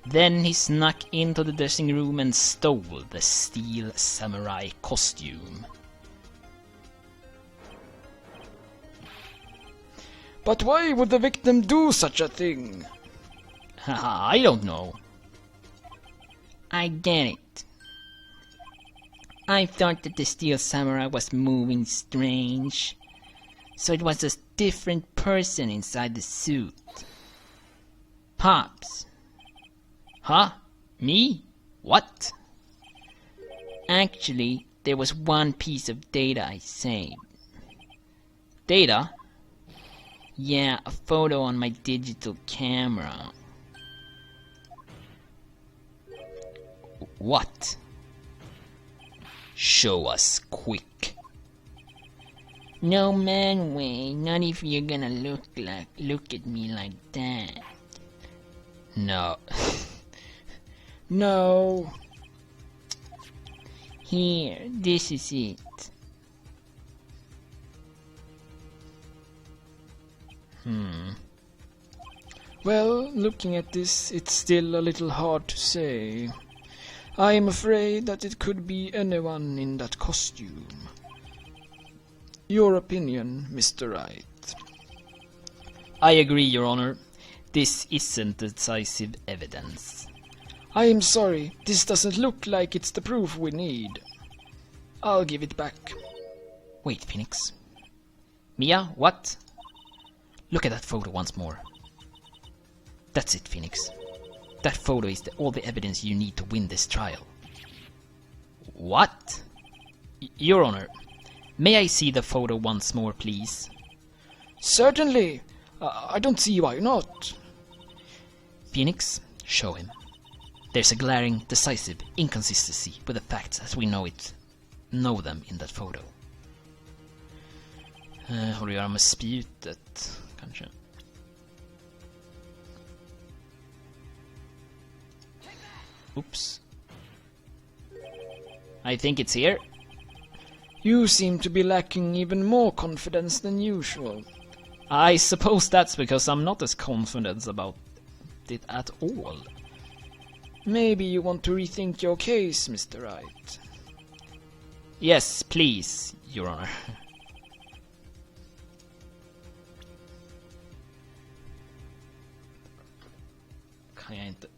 Then he snuck into the dressing room and stole the steel samurai costume. But why would the victim do such a thing? Haha, I don't know. I get it. I thought that the steel samurai was moving strange. So it was a different person inside the suit. Pops. Huh? Me? What? Actually, there was one piece of data I saved. Data? Yeah, a photo on my digital camera. What? Show us quick. No man way, not if you're gonna look at me like that. No. No. Here, this is it. Well, looking at this, it's still a little hard to say. I am afraid that it could be anyone in that costume. Your opinion, Mr. Wright? I agree, Your Honor. This isn't decisive evidence. I am sorry, this doesn't look like it's the proof we need. I'll give it back. Wait, Phoenix. Mia, what? Look at that photo once more. That's it, Phoenix. That photo is all the evidence you need to win this trial. What? Your Honor, may I see the photo once more, please? Certainly. I don't see why not. Phoenix, show him. There's a glaring, decisive inconsistency with the facts as we know them in that photo. Har det att göra med spjutet, kanske? Oops. I think it's here. You seem to be lacking even more confidence than usual. I suppose that's because I'm not as confident about it at all. Maybe you want to rethink your case, Mr. Wright. Yes, please, Your Honor.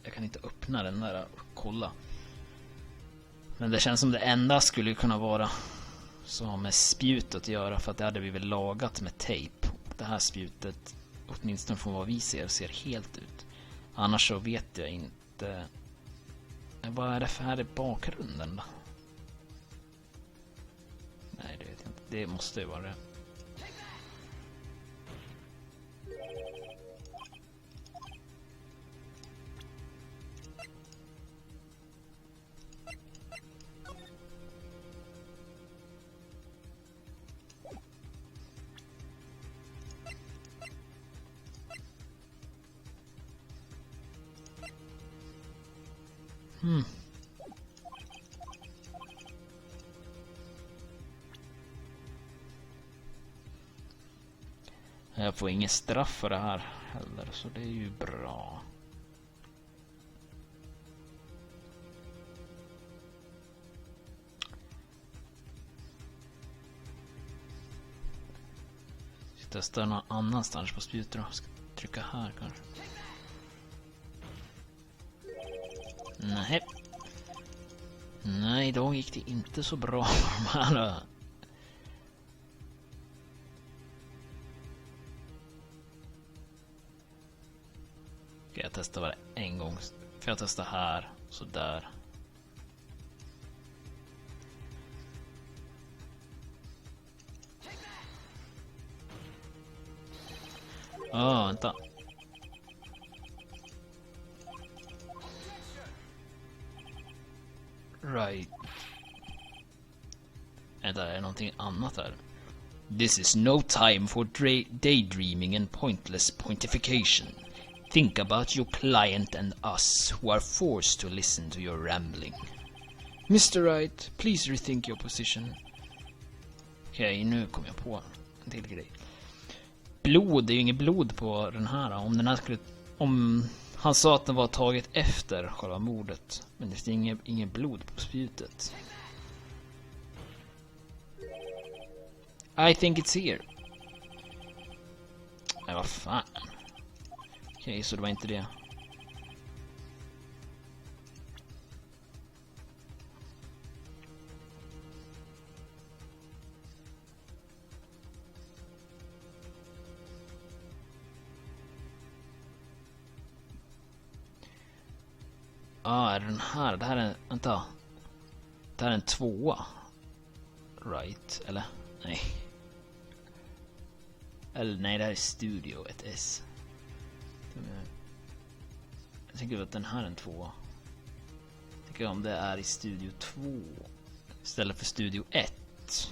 Jag kan inte öppna den där och kolla. Men det känns som det enda skulle kunna vara så med spjutet att göra, för att det hade vi väl lagat med tejp. Det här spjutet, åtminstone från vad vi ser helt ut. Annars så vet jag inte. Vad är det för här i bakgrunden då? Nej, det vet jag inte. Det måste ju vara det. Jag får ingen straff för det här heller, så det är ju bra. Ska testa någon annanstans på spjutet då. Ska trycka här kanske. Nej. Nej, då gick det inte så bra för de här. Ska jag testa bara en gång? Får jag testa här, så där. Vänta. Right. Vänta, är det någonting annat här? This is no time for daydreaming and pointless pontification. Think about your client and us who are forced to listen to your rambling. Mr. Wright, please rethink your position. Okej, nu kommer jag på en till grej. Blod, det är ju inget blod på den här. Om den här skulle... Om han sa att den var taget efter själva mordet. Men det finns inget blod på spjutet. I think it's here. Nej, vad fan. Okej, så det var inte det. Är den här? Det här är... Vänta. Det här är en 2. Right, eller? Nej. Eller nej, det här är Studio, ett S. Jag tänker att den här är en 2. Jag tänker om det är i Studio 2 istället för Studio 1.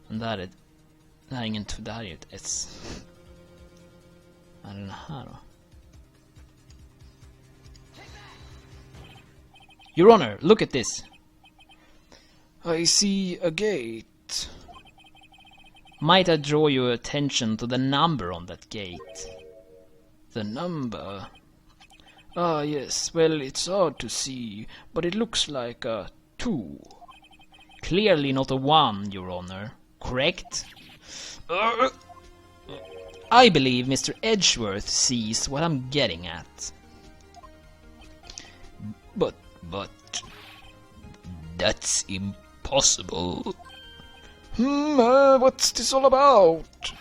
Men det här är ingen... Det här är ett S. Vad är den här då? Your Honor, look at this. I see a gate. Might I draw your attention to the number on that gate? The number? Ah, yes. Well, it's hard to see, but it looks like a 2. Clearly not a 1, Your Honor. Correct? I believe Mr. Edgeworth sees what I'm getting at. But that's impossible. What's this all about?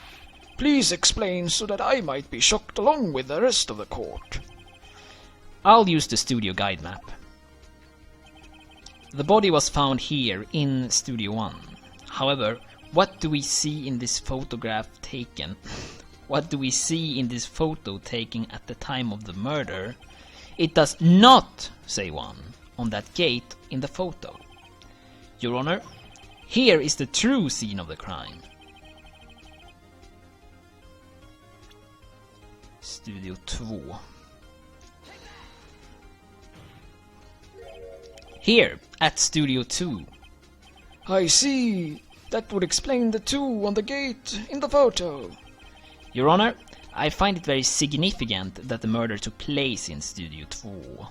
Please explain so that I might be shocked along with the rest of the court. I'll use the studio guide map. The body was found here in Studio 1. However, what do we see in this photograph taken? What do we see in this photo taken at the time of the murder? It does not say 1 on that gate in the photo. Your Honor, here is the true scene of the crime. Studio 2. Here, at Studio 2. I see. That would explain the 2 on the gate in the photo. Your Honor, I find it very significant that the murder took place in Studio 2.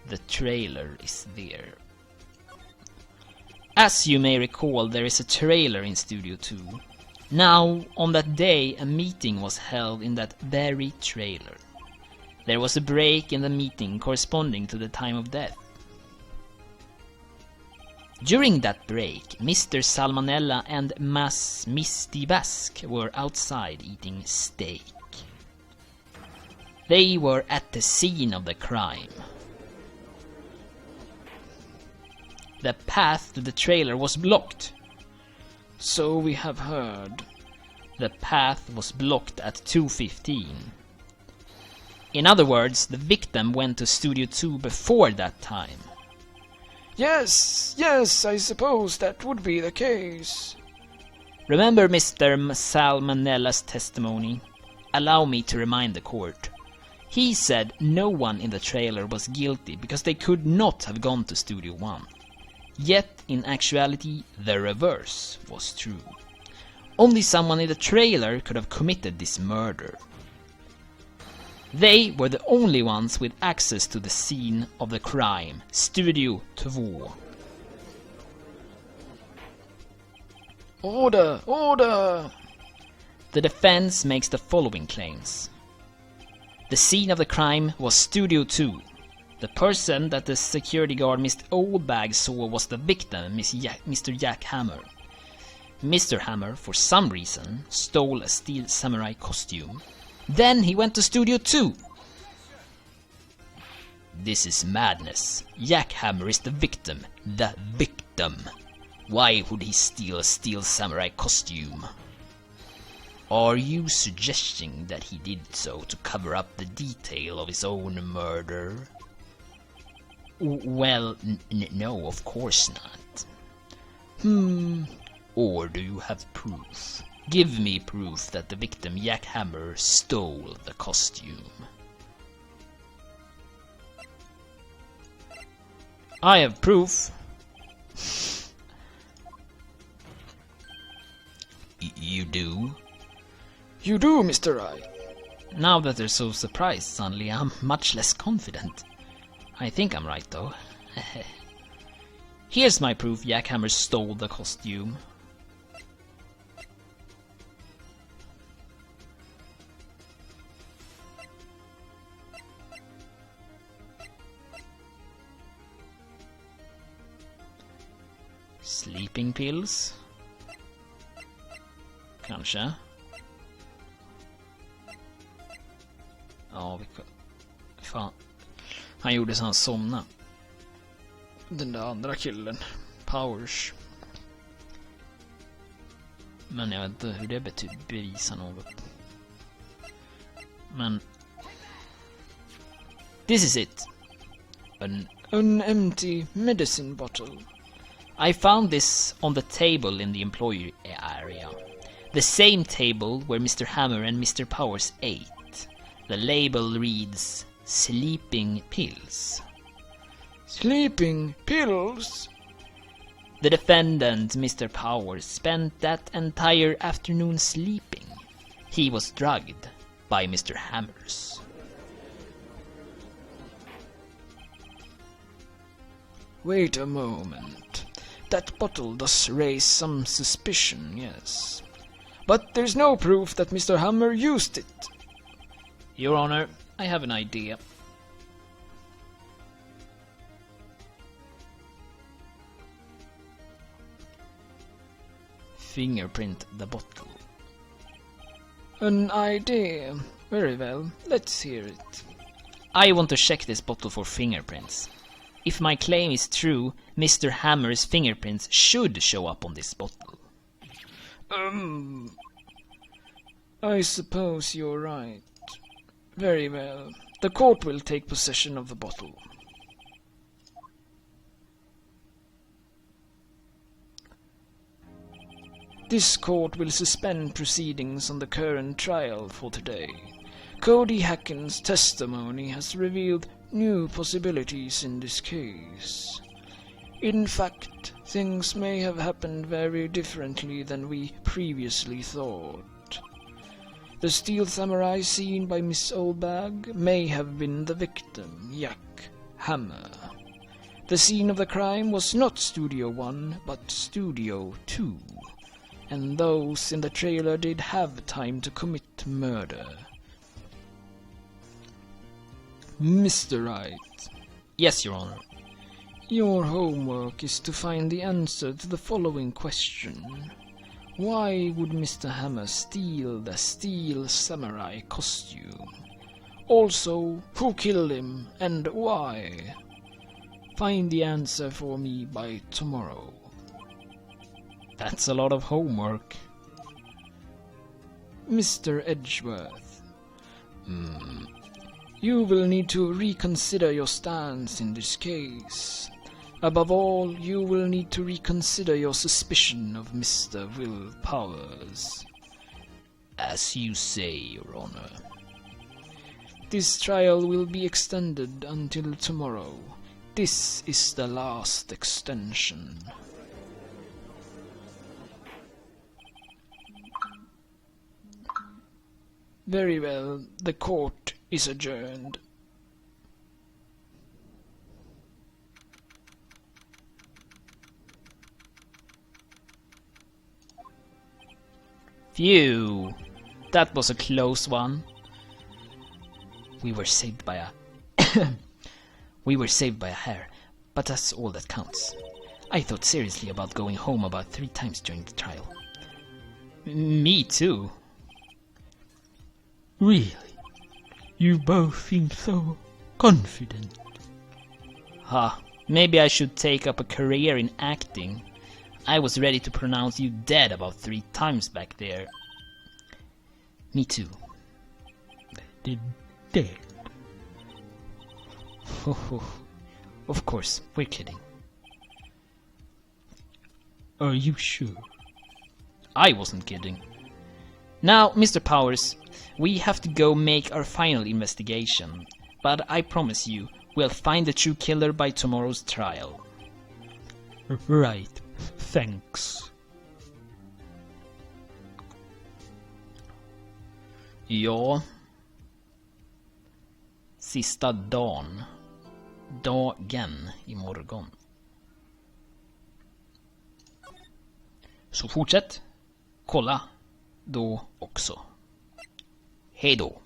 The trailer is there. As you may recall, there is a trailer in Studio 2. Now, on that day, a meeting was held in that very trailer. There was a break in the meeting corresponding to the time of death. During that break, Mr. Salmonella and Miss Misty Bask were outside eating steak. They were at the scene of the crime. The path to the trailer was blocked. So we have heard. The path was blocked at 2:15. In other words, the victim went to Studio 2 before that time. Yes, I suppose that would be the case. Remember Mr. Salmonella's testimony? Allow me to remind the court. He said no one in the trailer was guilty because they could not have gone to Studio 1. Yet, in actuality, the reverse was true. Only someone in the trailer could have committed this murder. They were the only ones with access to the scene of the crime, Studio 2. Order! The defense makes the following claims. The scene of the crime was Studio 2. The person that the security guard Mr. Oldbag saw was the victim, Mr. Jack Hammer. Mr. Hammer, for some reason, stole a steel samurai costume. Then he went to Studio 2. This is madness. Jack Hammer is the victim. The victim. Why would he steal a steel samurai costume? Are you suggesting that he did so to cover up the detail of his own murder? Well, no, of course not. Or do you have proof? Give me proof that the victim Jackhammer stole the costume. I have proof. You do? You do, Mr. Wright. Now that they're so surprised suddenly, I'm much less confident. I think I'm right though. Here's my proof Jackhammer stole the costume. Sleeping pills? Kanske. Ja, fan. Han gjorde så han somna. Den där andra killen. Powers. Men jag vet inte hur det bevisar något. Men... This is it. An empty medicine bottle. I found this on the table in the employee area. The same table where Mr. Hammer and Mr. Powers ate. The label reads sleeping pills. Sleeping pills? The defendant, Mr. Powers, spent that entire afternoon sleeping. He was drugged by Mr. Hammers. Wait a moment. That bottle does raise some suspicion, yes. But there's no proof that Mr. Hammer used it. Your Honor, I have an idea. Fingerprint the bottle. An idea. Very well, let's hear it. I want to check this bottle for fingerprints. If my claim is true, Mr. Hammer's fingerprints should show up on this bottle. I suppose you're right. Very well. The court will take possession of the bottle. This court will suspend proceedings on the current trial for today. Cody Hacken's testimony has revealed new possibilities in this case. In fact, things may have happened very differently than we previously thought. The steel samurai seen by Miss Oldbag may have been the victim, Jack Hammer. The scene of the crime was not Studio 1, but Studio 2. And those in the trailer did have time to commit murder. Mr. Wright. Yes, Your Honor. Your homework is to find the answer to the following question. Why would Mr. Hammer steal the steel samurai costume? Also, who killed him and why? Find the answer for me by tomorrow. That's a lot of homework. Mr. Edgeworth. You will need to reconsider your stance in this case. Above all, you will need to reconsider your suspicion of Mr. Will Powers. As you say, Your Honor. This trial will be extended until tomorrow. This is the last extension. Very well, the court is adjourned. Phew, that was a close one. We were saved by a we were saved by a hair, but that's all that counts. I thought seriously about going home about 3 times during the trial. Me too. Really? You both seem so confident. Maybe I should take up a career in acting. I was ready to pronounce you dead about 3 times back there. Me too. Dead? Of course, we're kidding. Are you sure? I wasn't kidding. Now, Mr. Powers, we have to go make our final investigation. But I promise you, we'll find the true killer by tomorrow's trial. Right. Thanks. Ja. Sista dagen. Dagen imorgon. Så fortsätt kolla då också. Hej då.